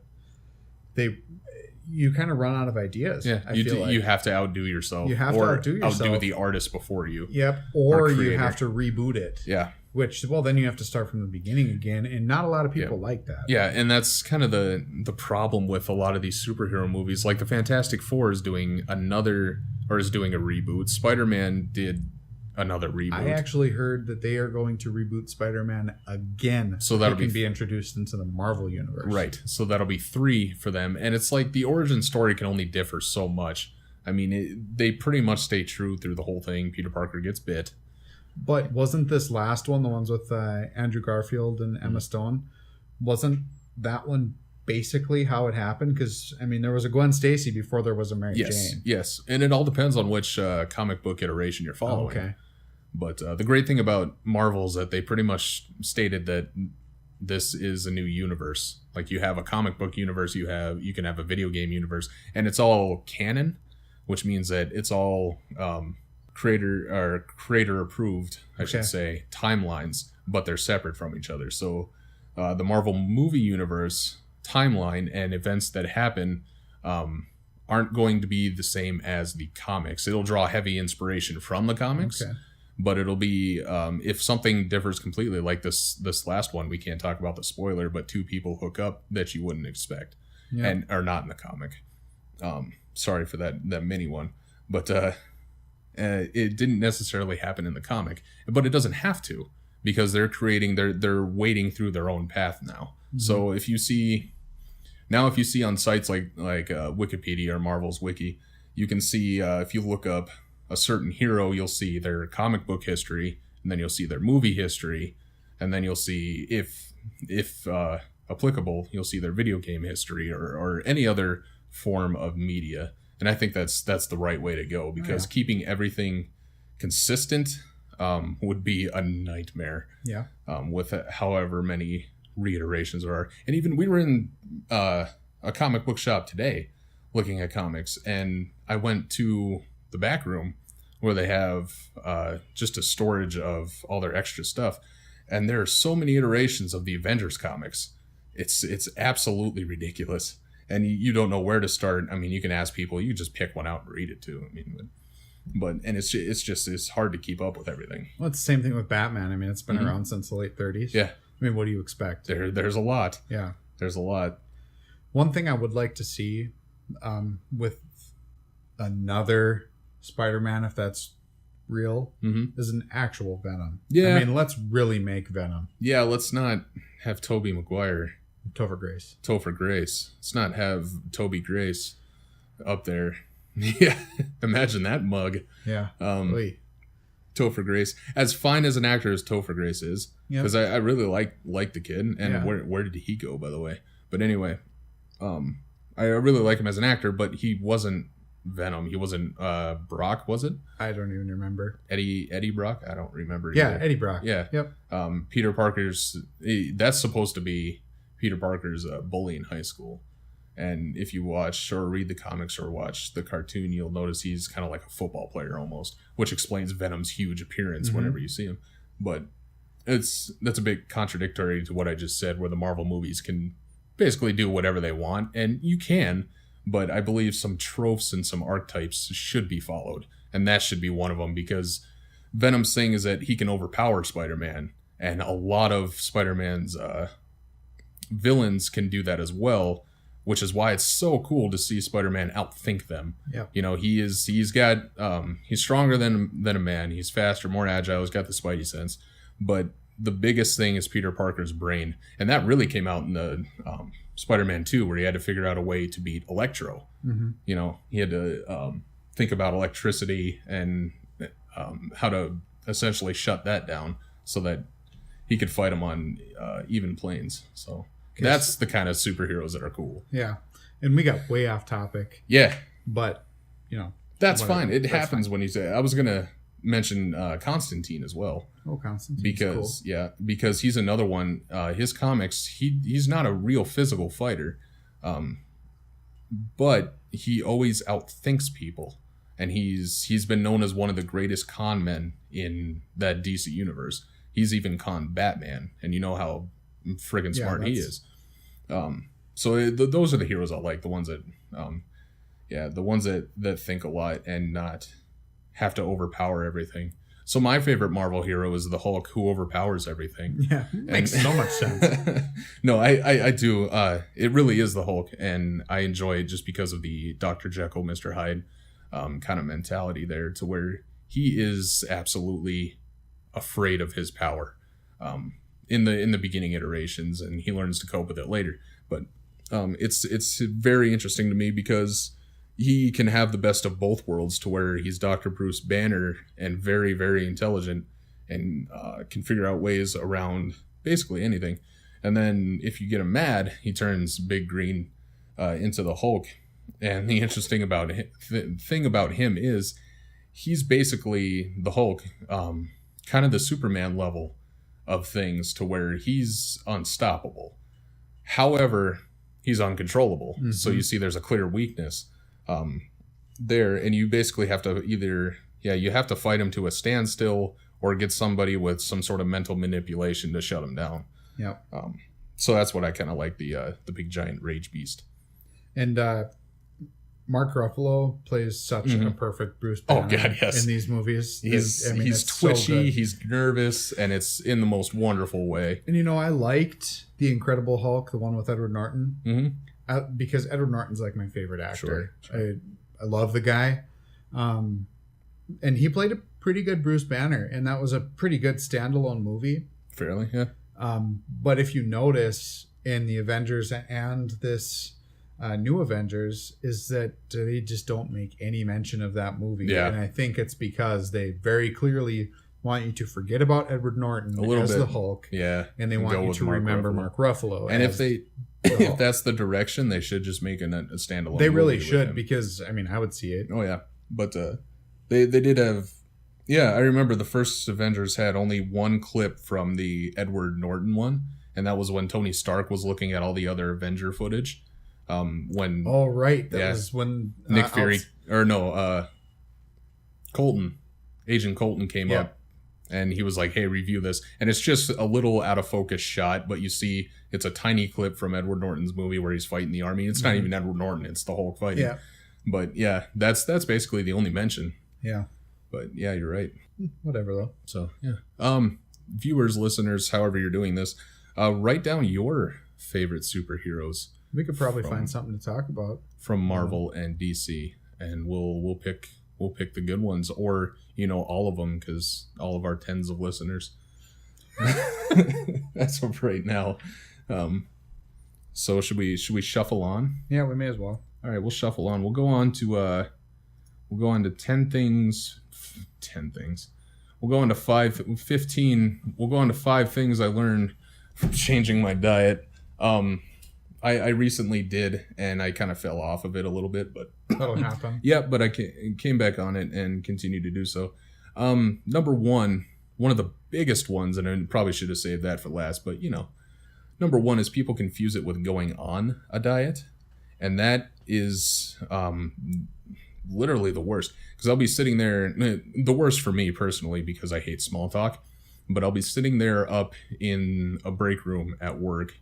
you kind of run out of ideas. Yeah, you have to outdo yourself. You have to outdo yourself. Outdo the artist before you. Yep, or you have to reboot it. Yeah. Which, then you have to start from the beginning again, and not a lot of people like that. Yeah, and that's kind of the problem with a lot of these superhero movies. Like the Fantastic Four is doing a reboot. Spider-Man did another reboot. I actually heard that they are going to reboot Spider-Man again, so that'll be introduced into the Marvel universe. Right. So that'll be 3 for them, and it's like the origin story can only differ so much. I mean, they pretty much stay true through the whole thing. Peter Parker gets bit. But wasn't this last one, the ones with Andrew Garfield and Emma Stone, wasn't that one basically how it happened? Because, I mean, there was a Gwen Stacy before there was a Mary Jane. Yes, and it all depends on which comic book iteration you're following. Oh, okay. But the great thing about Marvel is that they pretty much stated that this is a new universe. Like, you have a comic book universe, you can have a video game universe, and it's all canon, which means that it's all creator approved, I should say, timelines, but they're separate from each other. So the Marvel movie universe timeline and events that happen aren't going to be the same as the comics. It'll draw heavy inspiration from the comics. Okay. But it'll be, if something differs completely, like this last one, we can't talk about the spoiler, but two people hook up that you wouldn't expect and are not in the comic. Sorry for that mini one. But it didn't necessarily happen in the comic. But it doesn't have to, because they're wading through their own path now. Mm-hmm. So if you see on sites like Wikipedia or Marvel's Wiki, you can see, if you look up a certain hero, you'll see their comic book history, and then you'll see their movie history, and then you'll see, if applicable, you'll see their video game history or any other form of media. And I think that's the right way to go, because keeping everything consistent would be a nightmare. Yeah. With however many reiterations there are. And even we were in a comic book shop today looking at comics, and I went to the back room where they have just a storage of all their extra stuff, and there are so many iterations of the Avengers comics. It's absolutely ridiculous, and you don't know where to start. I mean, you can ask people, you just pick one out and read it too. I mean, but it's hard to keep up with everything. Well, it's the same thing with Batman. I mean, it's been around since the late 30s. Yeah. I mean, what do you expect? There's a lot. Yeah. There's a lot. One thing I would like to see with another Spider-Man, if that's real, is an actual Venom. Yeah. I mean, let's really make Venom. Yeah, let's not have Tobey Maguire. Topher Grace. Let's not have Toby Grace up there. Yeah. Imagine that mug. Yeah. Topher Grace. As fine as an actor as Topher Grace is, because I really like the kid, and where did he go, by the way? But anyway, I really like him as an actor, but he wasn't Venom. He wasn't Brock, was it? I don't even remember. Eddie Brock? I don't remember either. Yeah, Eddie Brock. Yeah. Yep. Peter Parker's... That's supposed to be Peter Parker's bully in high school. And if you watch or read the comics or watch the cartoon, you'll notice he's kind of like a football player almost, which explains Venom's huge appearance whenever you see him. But that's a bit contradictory to what I just said, where the Marvel movies can basically do whatever they want, and you can, but I believe some tropes and some archetypes should be followed, and that should be one of them, because Venom's thing is that he can overpower Spider-Man, and a lot of Spider-Man's villains can do that as well, which is why it's so cool to see Spider-Man outthink them. Yeah. You know, he's stronger than a man, he's faster, more agile, he's got the Spidey sense, but the biggest thing is Peter Parker's brain. And that really came out in the Spider-Man 2, where he had to figure out a way to beat Electro. Mm-hmm. You know, he had to think about electricity and how to essentially shut that down so that he could fight him on even planes. So that's the kind of superheroes that are cool. Yeah. And we got way off topic. Yeah. But, you know. That's fine. It happens fine. When you say... I was going to mention Constantine as well. Oh, Constantine. Because cool. Because he's another one. His comics, he's not a real physical fighter, but he always outthinks people, and he's been known as one of the greatest con men in that DC universe. He's even conned Batman, and you know how friggin' smart he is. So those are the heroes I like. The ones that, the ones that think a lot and not have to overpower everything. So my favorite Marvel hero is the Hulk, who overpowers everything. Yeah, makes so much sense. No, I do. It really is the Hulk, and I enjoy it just because of the Dr. Jekyll, Mr. Hyde kind of mentality there, to where he is absolutely afraid of his power in the beginning iterations, and he learns to cope with it later. But it's very interesting to me because he can have the best of both worlds to where he's Dr. Bruce Banner and very, very intelligent and can figure out ways around basically anything. And then if you get him mad, he turns Big Green into the Hulk. And the interesting thing about him is he's basically the Hulk, kind of the Superman level of things to where he's unstoppable. However, he's uncontrollable. Mm-hmm. So you see there's a clear weakness there, and you basically have to you have to fight him to a standstill or get somebody with some sort of mental manipulation to shut him down. Yeah. So that's what I kind of like, the big giant rage beast. And Mark Ruffalo plays such a perfect Bruce Banner. Oh God, yes. In these movies. He's twitchy, he's nervous, and it's in the most wonderful way. And I liked The Incredible Hulk, the one with Edward Norton, because Edward Norton's like my favorite actor. Sure. I love the guy. And he played a pretty good Bruce Banner, and that was a pretty good standalone movie. Fairly, yeah. But if you notice in the Avengers and this New Avengers, is that they just don't make any mention of that movie. Yeah. And I think it's because they very clearly want you to forget about Edward Norton as the Hulk. Yeah. And they want you to remember Mark Ruffalo. And if that's the direction, they should just make a standalone. They really should, because I would see it. Oh yeah. But they did have, yeah, I remember the first Avengers had only one clip from the Edward Norton one, and that was when Tony Stark was looking at all the other Avenger footage. When that was when Nick Fury Agent Colton came up, and he was like, "Hey, review this," and it's just a little out of focus shot, but you see it's a tiny clip from Edward Norton's movie where he's fighting the army. It's not even Edward Norton; it's the Hulk fighting. Yeah, but yeah, that's basically the only mention. Yeah, but yeah, you're right. Whatever though. So yeah, viewers, listeners, however you're doing this, write down your favorite superheroes. We could probably find something to talk about from Marvel and DC, and we'll pick the good ones, or all of them, because all of our tens of listeners. That's what right now. So should we shuffle on? Yeah, we may as well. All right, we'll shuffle on. We'll go on to 10 things. 10 things. We'll go on to 15. We'll go on to 5 things I learned from changing my diet. I recently did, and I kind of fell off of it a little bit, but that'll happen. Yeah, but I came back on it and continue to do so. Number one of the biggest ones, and I probably should have saved that for last, but number one is people confuse it with going on a diet, and that is literally the worst, because I'll be sitting there, the worst for me personally, because I hate small talk, but I'll be sitting there up in a break room at work,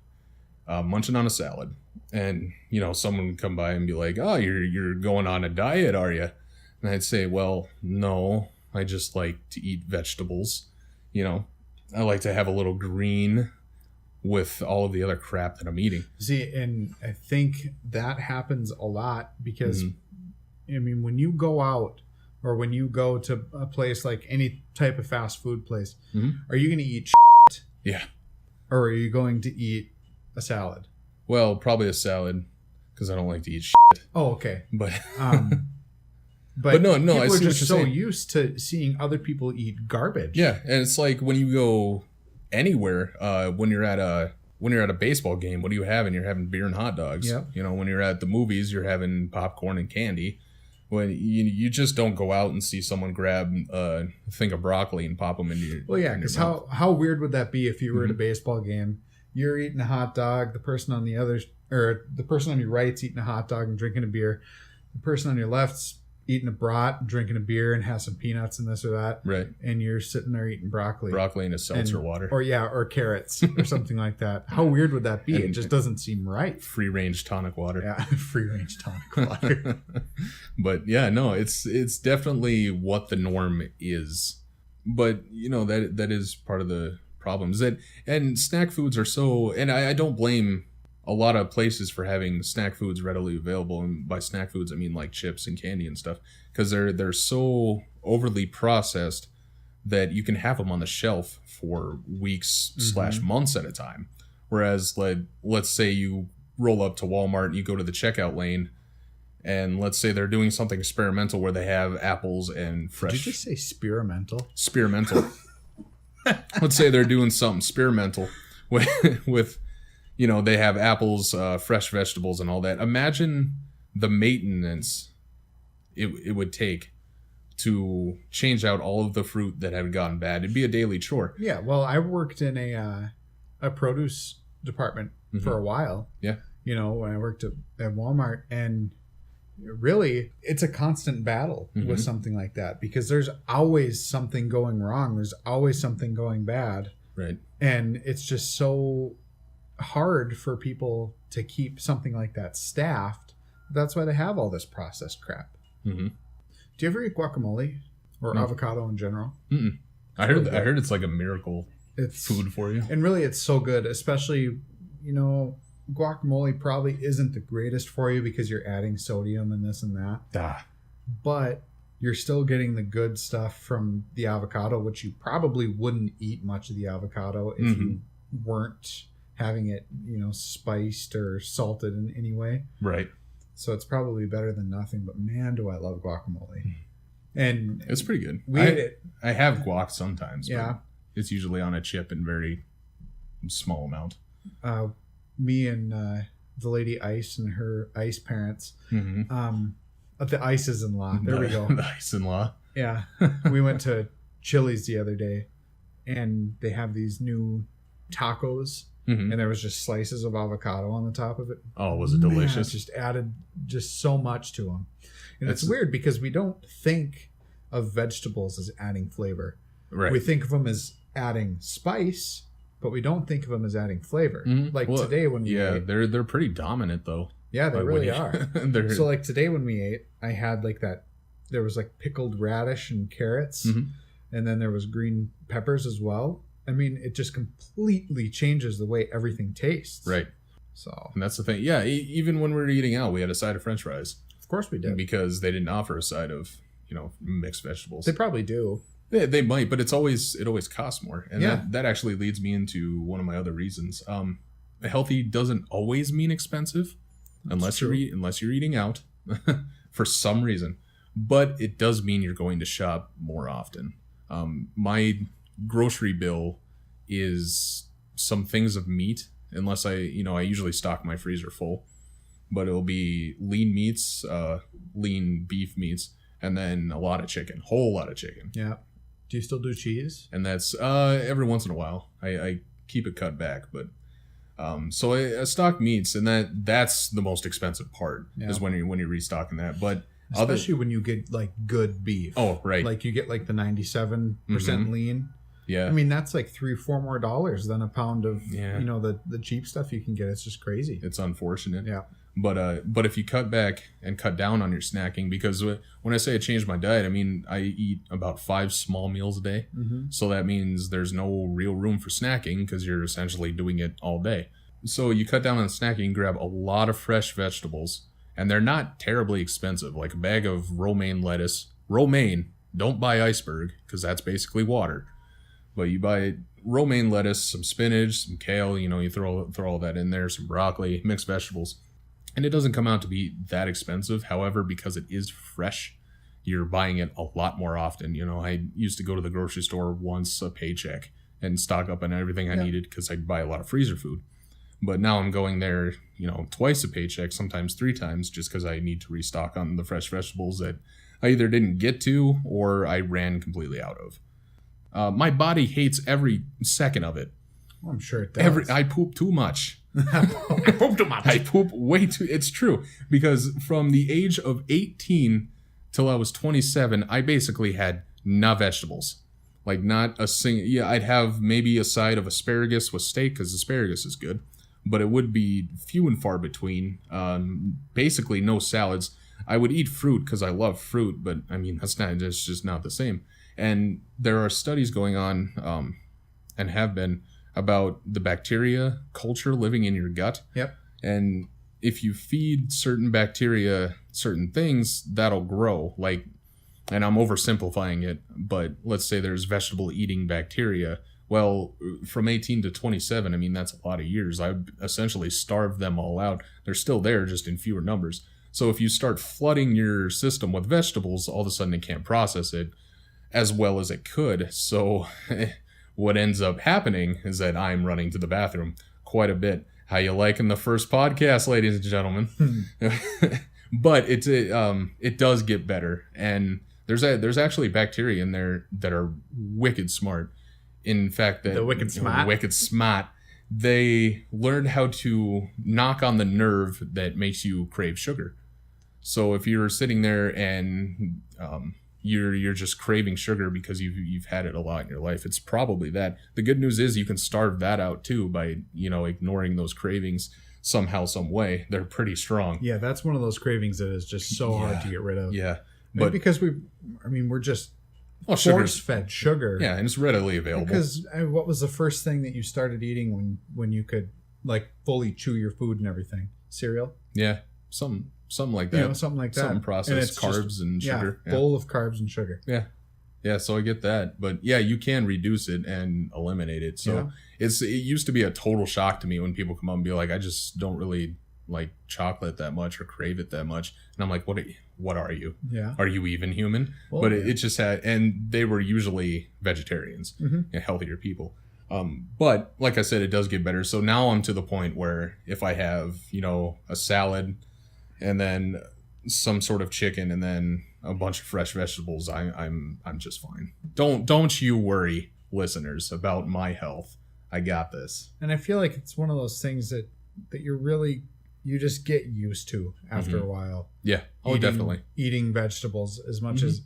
munching on a salad, and someone would come by and be like, "Oh, you're going on a diet, are you?" And I'd say, "Well, no, I just like to eat vegetables. I like to have a little green with all of the other crap that I'm eating." See, and I think that happens a lot because when you go out, or when you go to a place like any type of fast food place, are you going to eat shit? Yeah. Or are you going to eat a salad? Well, probably a salad, because I don't like to eat shit. Oh, okay. But but no, people are just so used to seeing other people eat garbage. Yeah, and it's like when you go anywhere, when you're at a baseball game, what are you having? You're having beer and hot dogs. Yeah. When you're at the movies, you're having popcorn and candy. When you just don't go out and see someone grab a thing of broccoli and pop them into your. Well, yeah, because how weird would that be if you were at a baseball game? You're eating a hot dog. The person on your right's eating a hot dog and drinking a beer. The person on your left's eating a brat and drinking a beer and has some peanuts and this or that. Right. And you're sitting there eating broccoli. Broccoli and a seltzer water. Or carrots or something like that. How weird would that be? It just doesn't seem right. Free range tonic water. Yeah, free range tonic water. But yeah, no, it's definitely what the norm is. But that is part of the problems, and snack foods are so, and I don't blame a lot of places for having snack foods readily available, and by snack foods I mean like chips and candy and stuff, because they're so overly processed that you can have them on the shelf for weeks / months at a time. Whereas let's say you roll up to Walmart and you go to the checkout lane and let's say they're doing something experimental where they have apples and fresh. Did you just say experimental? Experimental. Let's say they're doing something experimental with they have apples, fresh vegetables, and all that. Imagine the maintenance it would take to change out all of the fruit that had gone bad. It'd be a daily chore. Yeah, well, I worked in a produce department for a while. Yeah. When I worked at Walmart, and really it's a constant battle with something like that, because there's always something going wrong. There's always something going bad. Right. And it's just so hard for people to keep something like that staffed. That's why they have all this processed crap. Mm-hmm. Do you ever eat guacamole or avocado in general? Mm-mm. I heard it's like a miracle food for you. And really it's so good, especially, guacamole probably isn't the greatest for you because you're adding sodium and this and that. But you're still getting the good stuff from the avocado, which you probably wouldn't eat much of the avocado if you weren't having it, spiced or salted in any way. Right. So it's probably better than nothing, but man, do I love guacamole. And it's pretty good. I have guac sometimes. Yeah. But it's usually on a chip in very small amount. Me and the lady Ice and her Ice parents, the Ices-in-law. There we go. The Ice-in-law. Yeah. We went to Chili's the other day, and they have these new tacos. And there was just slices of avocado on the top of it. Oh, was it delicious? It just added just so much to them. And it's weird because we don't think of vegetables as adding flavor. Right. We think of them as adding spice, but we don't think of them as adding flavor. Like today when we ate, they're pretty dominant though. Yeah, they really are. So like today when we ate, I had like that. There was like pickled radish and carrots, and then there was green peppers as well. I mean, it just completely changes the way everything tastes. Right. So, and that's the thing. Yeah, even when we were eating out, we had a side of French fries. Of course we did. Because they didn't offer a side of, mixed vegetables. They probably do. They might, but it always costs more. And that actually leads me into one of my other reasons. Healthy doesn't always mean expensive unless you're eating out for some reason. But it does mean you're going to shop more often. My grocery bill is some things of meat, unless I usually stock my freezer full, but it'll be lean meats, lean beef meats, and then a lot of chicken, whole lot of chicken. Yeah. Do you still do cheese? And that's every once in a while. I keep it cut back, but so I stock meats, and that's the most expensive part is when you're restocking that. But especially when you get like good beef. Oh, right. Like you get like the 97% lean. Yeah. I mean, that's like $3-4 more than a pound of, the cheap stuff you can get. It's just crazy. It's unfortunate. Yeah. But if you cut back and cut down on your snacking, because when I say I changed my diet, I mean, I eat about 5 small meals a day. So that means there's no real room for snacking because you're essentially doing it all day. So you cut down on snacking, grab a lot of fresh vegetables, and they're not terribly expensive. Like a bag of romaine lettuce. Romaine, don't buy iceberg because that's basically water. But you buy romaine lettuce, some spinach, some kale, you throw all that in there, some broccoli, mixed vegetables. And it doesn't come out to be that expensive. However, because it is fresh, you're buying it a lot more often. I used to go to the grocery store once a paycheck and stock up on everything I needed because I'd buy a lot of freezer food. But now I'm going there, twice a paycheck, sometimes 3 times, just because I need to restock on the fresh vegetables that I either didn't get to or I ran completely out of. My body hates every second of it. Well, I'm sure it does. I poop too much. I poop too much. I poop way too. It's true. Because from the age of 18 till I was 27, I basically had no vegetables. Like not a single. Yeah, I'd have maybe a side of asparagus with steak because asparagus is good. But it would be few and far between. Basically no salads. I would eat fruit because I love fruit. But I mean, that's just not the same. And there are studies going on and have been about the bacteria culture living in your gut. Yep. And if you feed certain bacteria certain things, that'll grow. Like, and I'm oversimplifying it, but let's say there's vegetable eating bacteria. Well, from 18 to 27, I mean, that's a lot of years. I essentially starved them all out. They're still there, just in fewer numbers. So if you start flooding your system with vegetables, all of a sudden it can't process it as well as it could. So what ends up happening is that I'm running to the bathroom quite a bit. How you liking the first podcast, ladies and gentlemen? But it does get better, and there's actually bacteria in there that are wicked smart. In fact, that The wicked smart? wicked smart. They learned how to knock on the nerve that makes you crave sugar. So if you're sitting there and you're just craving sugar because you've had it a lot in your life, it's probably that. The good news is you can starve that out too by ignoring those cravings somehow, some way. They're pretty strong. Yeah, that's one of those cravings that is just so hard to get rid of. Yeah, but because we're just force-fed sugar. Yeah, and it's readily available. Because what was the first thing that you started eating when you could like fully chew your food and everything? Cereal? Yeah, something like that. Something like that. Something processed, carbs and sugar. Yeah, full of carbs and sugar. Yeah. Yeah, so I get that. But yeah, you can reduce it and eliminate it. So it used to be a total shock to me when people come up and be like, I just don't really like chocolate that much or crave it that much. And I'm like, what are you? Yeah. Are you even human? Well, but it just had, and they were usually vegetarians and healthier people. But like I said, it does get better. So now I'm to the point where if I have, a salad and then some sort of chicken and then a bunch of fresh vegetables, I'm just fine. Don't you worry, listeners, about my health. I got this. And I feel like it's one of those things that you just get used to after a while. Yeah. Definitely. Eating vegetables as much as,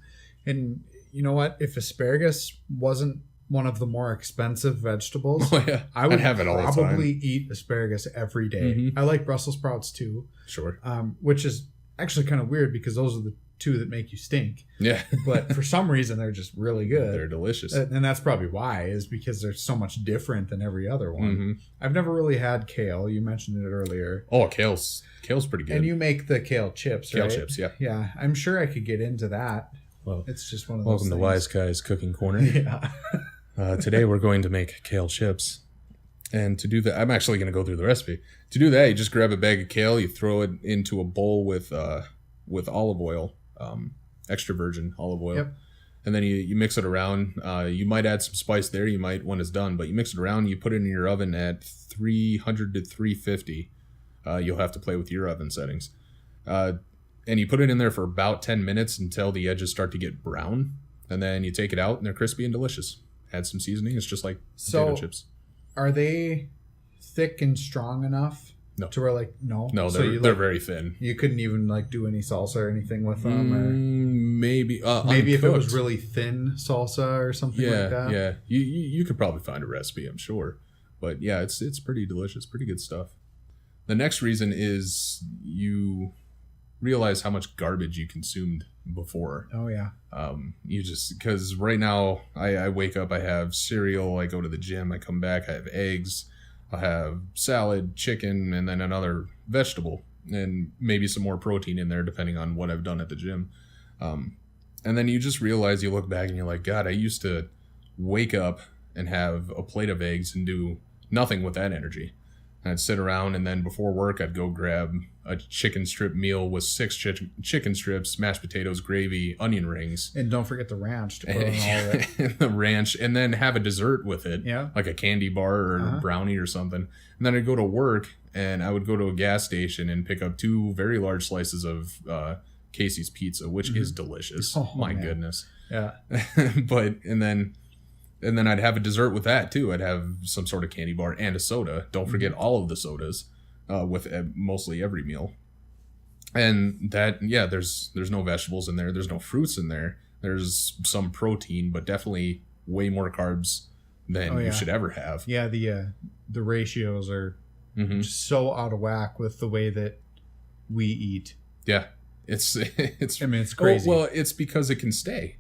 and you know what? If asparagus wasn't one of the more expensive vegetables, I would have it all the time. Probably eat asparagus every day. I like Brussels sprouts too. Sure. Which is actually kind of weird because those are the two that make you stink. Yeah. But for some reason, they're just really good. They're delicious. And that's probably why, is because they're so much different than every other one. I've never really had kale. You mentioned it earlier. Oh, kale's pretty good. And you make the kale chips, right? Kale chips, yeah. Yeah. I'm sure I could get into that. Well, it's just one of those Welcome to Wise Guy's Cooking Corner. Yeah. Today we're going to make kale chips. And to do that, I'm actually going to go through the recipe. To do that, you just grab a bag of kale, you throw it into a bowl with olive oil, extra virgin olive oil. Yep. And then you mix it around. You might add some spice there. You might when it's done, but you mix it around. You put it in your oven at 300 to 350. You'll have to play with your oven settings. And you put it in there for about 10 minutes until the edges start to get brown. And then you take it out, and they're crispy and delicious. Add some seasoning. It's just like potato chips. Are they thick and strong enough? No. To where no, they're very thin. You couldn't even do any salsa or anything with them, or maybe maybe if it was really thin salsa or something like that. Yeah, you could probably find a recipe, I'm sure. But yeah, it's pretty delicious, pretty good stuff. The next reason is you realize how much garbage you consumed before. Oh yeah. You just, because right now I wake up, I have cereal, I go to the gym, I come back, I have eggs, I have salad, chicken, and then another vegetable, and maybe some more protein in there depending on what I've done at the gym. And then you just realize, you look back and you're like, God, I used to wake up and have a plate of eggs and do nothing with that energy. And I'd sit around, and then before work, I'd go grab a chicken strip meal with 6 chicken strips, mashed potatoes, gravy, onion rings. And don't forget the ranch to put on all of it. The ranch, and then have a dessert with it. Yeah. Like a candy bar or a brownie or something. And then I'd go to work, and I would go to a gas station and pick up 2 very large slices of Casey's pizza, which is delicious. Oh, my goodness. Yeah. And then I'd have a dessert with that too. I'd have some sort of candy bar and a soda. Don't forget all of the sodas with mostly every meal. And that, there's no vegetables in there. There's no fruits in there. There's some protein, but definitely way more carbs than you should ever have. Yeah, the ratios are just so out of whack with the way that we eat. Yeah, it's crazy. Well, it's because it can stay.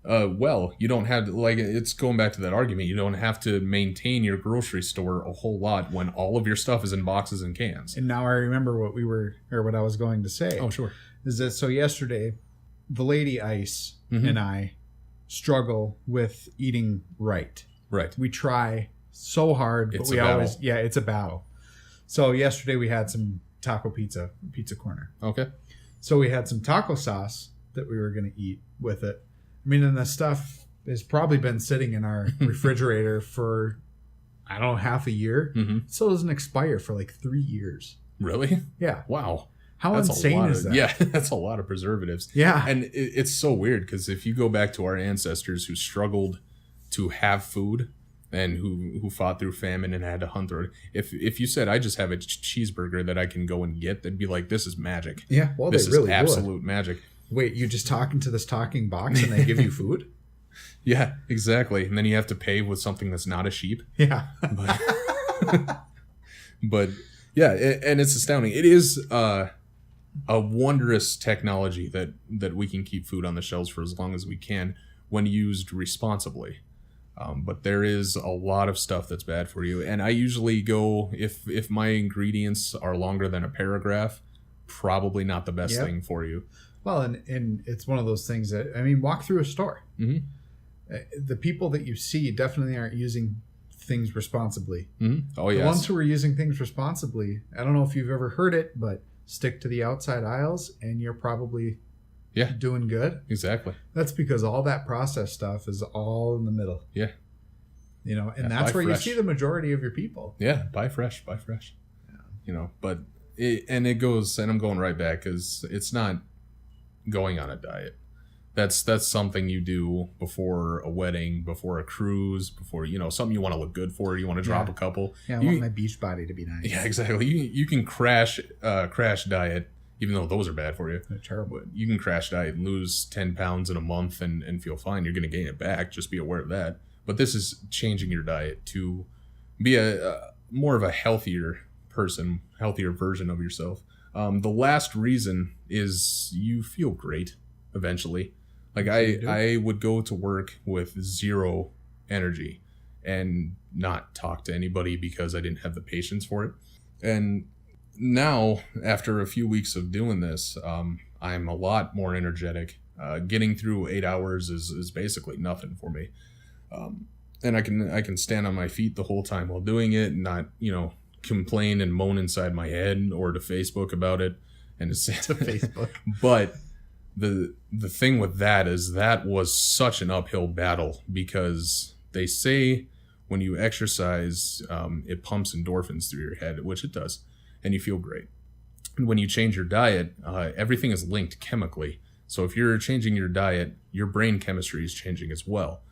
You don't have to, it's going back to that argument. You don't have to maintain your grocery store a whole lot when all of your stuff is in boxes and cans. And now I remember what I was going to say. Oh, sure. Is that so yesterday, the lady Ice and I struggle with eating right. Right. We try so hard, but it's a battle. So yesterday we had some taco pizza corner. Okay. So we had some taco sauce that we were going to eat with it. I mean, and the stuff has probably been sitting in our refrigerator for, I don't know, half a year. Mm-hmm. So it doesn't expire for like 3 years. Really? Yeah. Wow. How insane is that? Yeah, that's a lot of preservatives. Yeah. And it's so weird because if you go back to our ancestors who struggled to have food and who fought through famine and had to hunt through it, if you said, I just have a cheeseburger that I can go and get, they'd be like, this is magic. Yeah, well, this they really is absolute magic. Wait, you just talking to this talking box and they give you food? Yeah, exactly. And then you have to pay with something that's not a sheep. Yeah. But yeah, and it's astounding. It is a wondrous technology that we can keep food on the shelves for as long as we can when used responsibly. But there is a lot of stuff that's bad for you. And I usually go, if my ingredients are longer than a paragraph, probably not the best thing for you. Well, and it's one of those things that, I mean, walk through a store. Mm-hmm. The people that you see definitely aren't using things responsibly. Mm-hmm. Oh, yes. The ones who are using things responsibly, I don't know if you've ever heard it, but stick to the outside aisles and you're probably doing good. Exactly. That's because all that processed stuff is all in the middle. Yeah. You know, and that's where fresh. You see the majority of your people. Yeah, buy fresh. Yeah. You know, but it goes, and I'm going right back because it's not going on a diet. That's something you do before a wedding, before a cruise, before, you know, something you want to look good for. You want to drop a couple. Yeah, I want my beach body to be nice. Yeah, exactly. You can crash diet, even though those are bad for you. They're terrible. But you can crash diet and lose 10 pounds in a month and feel fine. You're going to gain it back. Just be aware of that. But this is changing your diet to be a more of a healthier person, healthier version of yourself. The last reason is you feel great eventually. Like I would go to work with zero energy and not talk to anybody because I didn't have the patience for it. And now, after a few weeks of doing this, I'm a lot more energetic. Getting through 8 hours is basically nothing for me. And I can stand on my feet the whole time while doing it and not, you know, complain and moan inside my head or to Facebook about it. And to Facebook. But the thing with that is that was such an uphill battle because they say when you exercise, it pumps endorphins through your head, which it does, and you feel great. And when you change your diet, everything is linked chemically. So if you're changing your diet, your brain chemistry is changing as well,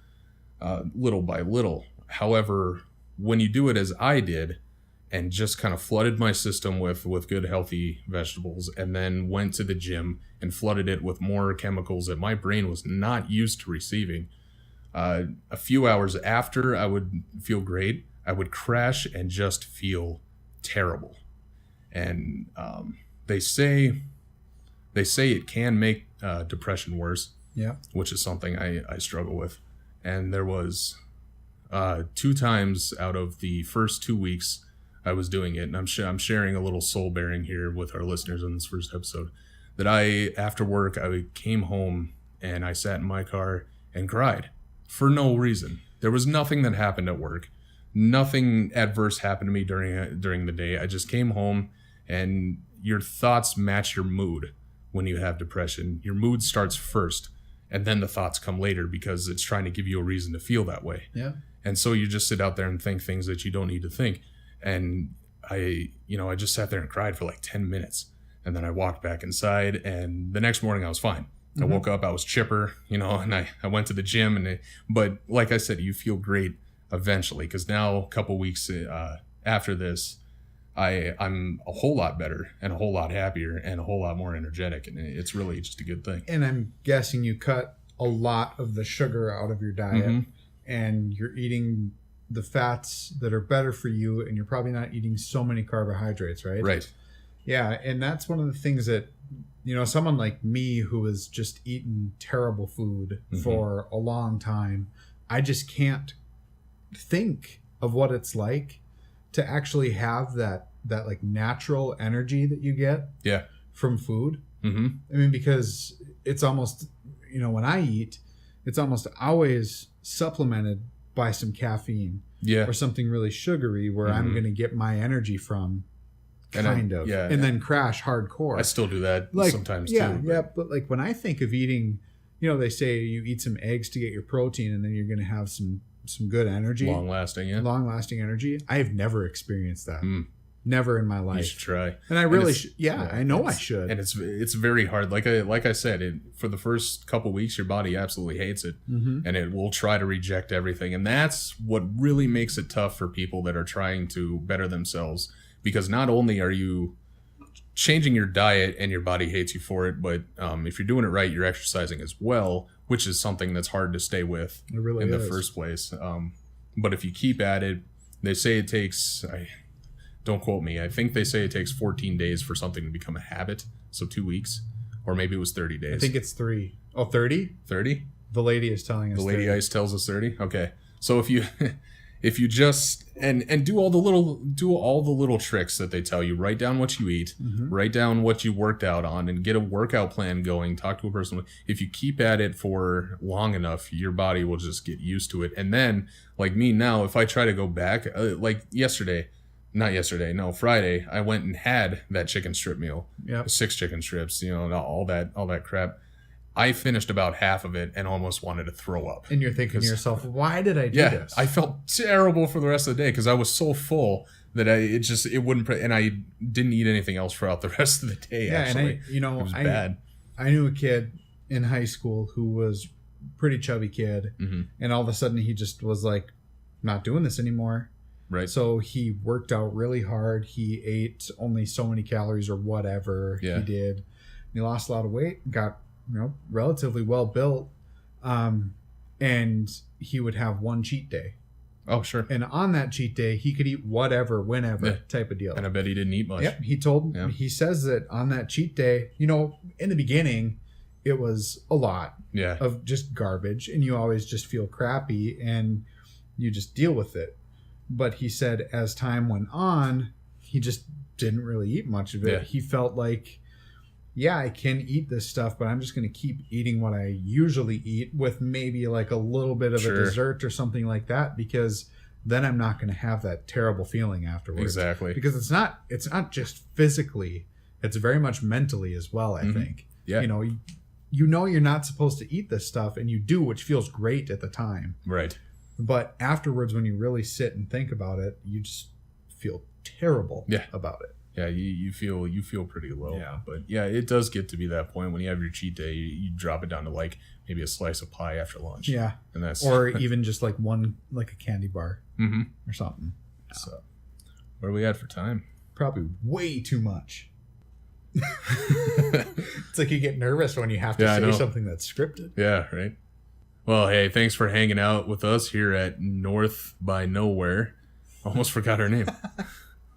little by little. However, when you do it as I did, and just kind of flooded my system with good, healthy vegetables, and then went to the gym and flooded it with more chemicals that my brain was not used to receiving. A few hours after, I would feel great. I would crash and just feel terrible. And they say it can make depression worse, which is something I struggle with. And there was 2 times out of the first 2 weeks I was doing it, and I'm sharing a little soul bearing here with our listeners on this first episode, that after work, I came home and I sat in my car and cried for no reason. There was nothing that happened at work. Nothing adverse happened to me during the day. I just came home, and your thoughts match your mood when you have depression. Your mood starts first, and then the thoughts come later because it's trying to give you a reason to feel that way. Yeah. And so you just sit out there and think things that you don't need to think. And I just sat there and cried for like 10 minutes. And then I walked back inside, and the next morning I was fine. Mm-hmm. I woke up, I was chipper, and I went to the gym. But like I said, you feel great eventually, because now a couple weeks after this, I'm a whole lot better and a whole lot happier and a whole lot more energetic. And it's really just a good thing. And I'm guessing you cut a lot of the sugar out of your diet, mm-hmm. and you're eating the fats that are better for you, and you're probably not eating so many carbohydrates, right? Right. Yeah, and that's one of the things that, someone like me who has just eaten terrible food mm-hmm. for a long time, I just can't think of what it's like to actually have that like natural energy that you get from food. Mm-hmm. I mean, because it's almost, when I eat, it's almost always supplemented by some caffeine or something really sugary where mm-hmm. I'm going to get my energy from kind of. Yeah, and then crash hardcore. I still do that like, sometimes yeah, too. Yeah, but like when I think of eating, they say you eat some eggs to get your protein, and then you're going to have some good energy, long lasting energy. I've never experienced that. Never in my life. You should try. And I really should. Yeah, I know I should. And it's very hard. Like I said, for the first couple weeks, your body absolutely hates it, and it will try to reject everything. And that's what really makes it tough for people that are trying to better themselves. Because not only are you changing your diet and your body hates you for it, but if you're doing it right, you're exercising as well, which is something that's hard to stay with in the first place. But if you keep at it, they say it takes... Don't quote me. I think they say it takes 14 days for something to become a habit. So 2 weeks. Or maybe it was 30 days. I think it's 3. Oh, 30? 30? The lady is telling us The Lady 30. Ice tells us 30? Okay. So if you just and do all the little tricks that they tell you, write down what you eat, write down what you worked out on, and get a workout plan going, talk to a person. If you keep at it for long enough, your body will just get used to it. And then, like me now, if I try to go back, like Friday, I went and had that chicken strip meal. Yep. 6 chicken strips, all that crap. I finished about half of it and almost wanted to throw up. And you're thinking to yourself, why did I do this? I felt terrible for the rest of the day because I was so full that it wouldn't, and I didn't eat anything else throughout the rest of the day. Yeah, actually. and it was bad. I knew a kid in high school who was a pretty chubby kid, and all of a sudden he just was like, not doing this anymore. Right. So he worked out really hard. He ate only so many calories or whatever he did. And he lost a lot of weight, got relatively well built, and he would have one cheat day. Oh, sure. And on that cheat day, he could eat whatever, whenever type of deal. And I bet he didn't eat much. Yep. He says that on that cheat day, in the beginning, it was a lot of just garbage, and you always just feel crappy, and you just deal with it. But he said as time went on, he just didn't really eat much of it. Yeah. He felt like, I can eat this stuff, but I'm just going to keep eating what I usually eat with maybe like a little bit of a dessert or something like that, because then I'm not going to have that terrible feeling afterwards. Exactly. Because it's not just physically, it's very much mentally as well, I think. Yeah. You're not supposed to eat this stuff, and you do, which feels great at the time. Right. But afterwards, when you really sit and think about it, you just feel terrible about it. Yeah, you feel pretty low. Yeah. But yeah, it does get to be that point when you have your cheat day, you drop it down to like maybe a slice of pie after lunch. Yeah. And that's or even just like a candy bar or something. So where are we at for time? Probably way too much. It's like you get nervous when you have to say something that's scripted. Yeah, right. Well, hey, thanks for hanging out with us here at North by Nowhere. Almost forgot our name.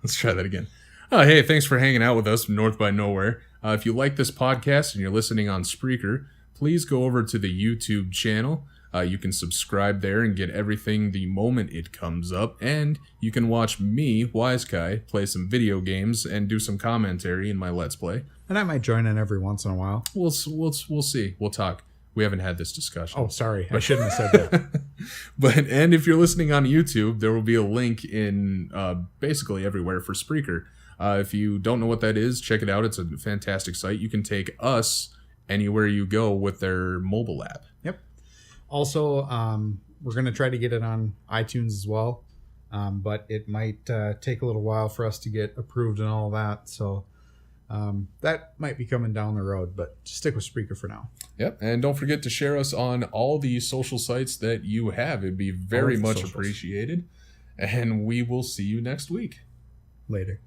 Let's try that again. Hey, thanks for hanging out with us, North by Nowhere. If you like this podcast and you're listening on Spreaker, please go over to the YouTube channel. You can subscribe there and get everything the moment it comes up. And you can watch me, Wise Guy, play some video games and do some commentary in my Let's Play. And I might join in every once in a while. We'll see. We'll talk. We haven't had this discussion. Oh, sorry. I shouldn't have said that. And if you're listening on YouTube, there will be a link in basically everywhere for Spreaker. If you don't know what that is, check it out. It's a fantastic site. You can take us anywhere you go with their mobile app. Yep. Also, we're going to try to get it on iTunes as well. But it might take a little while for us to get approved and all that. So that might be coming down the road, but just stick with Spreaker for now. Yep. And don't forget to share us on all the social sites that you have. It'd be very much appreciated. And we will see you next week. Later.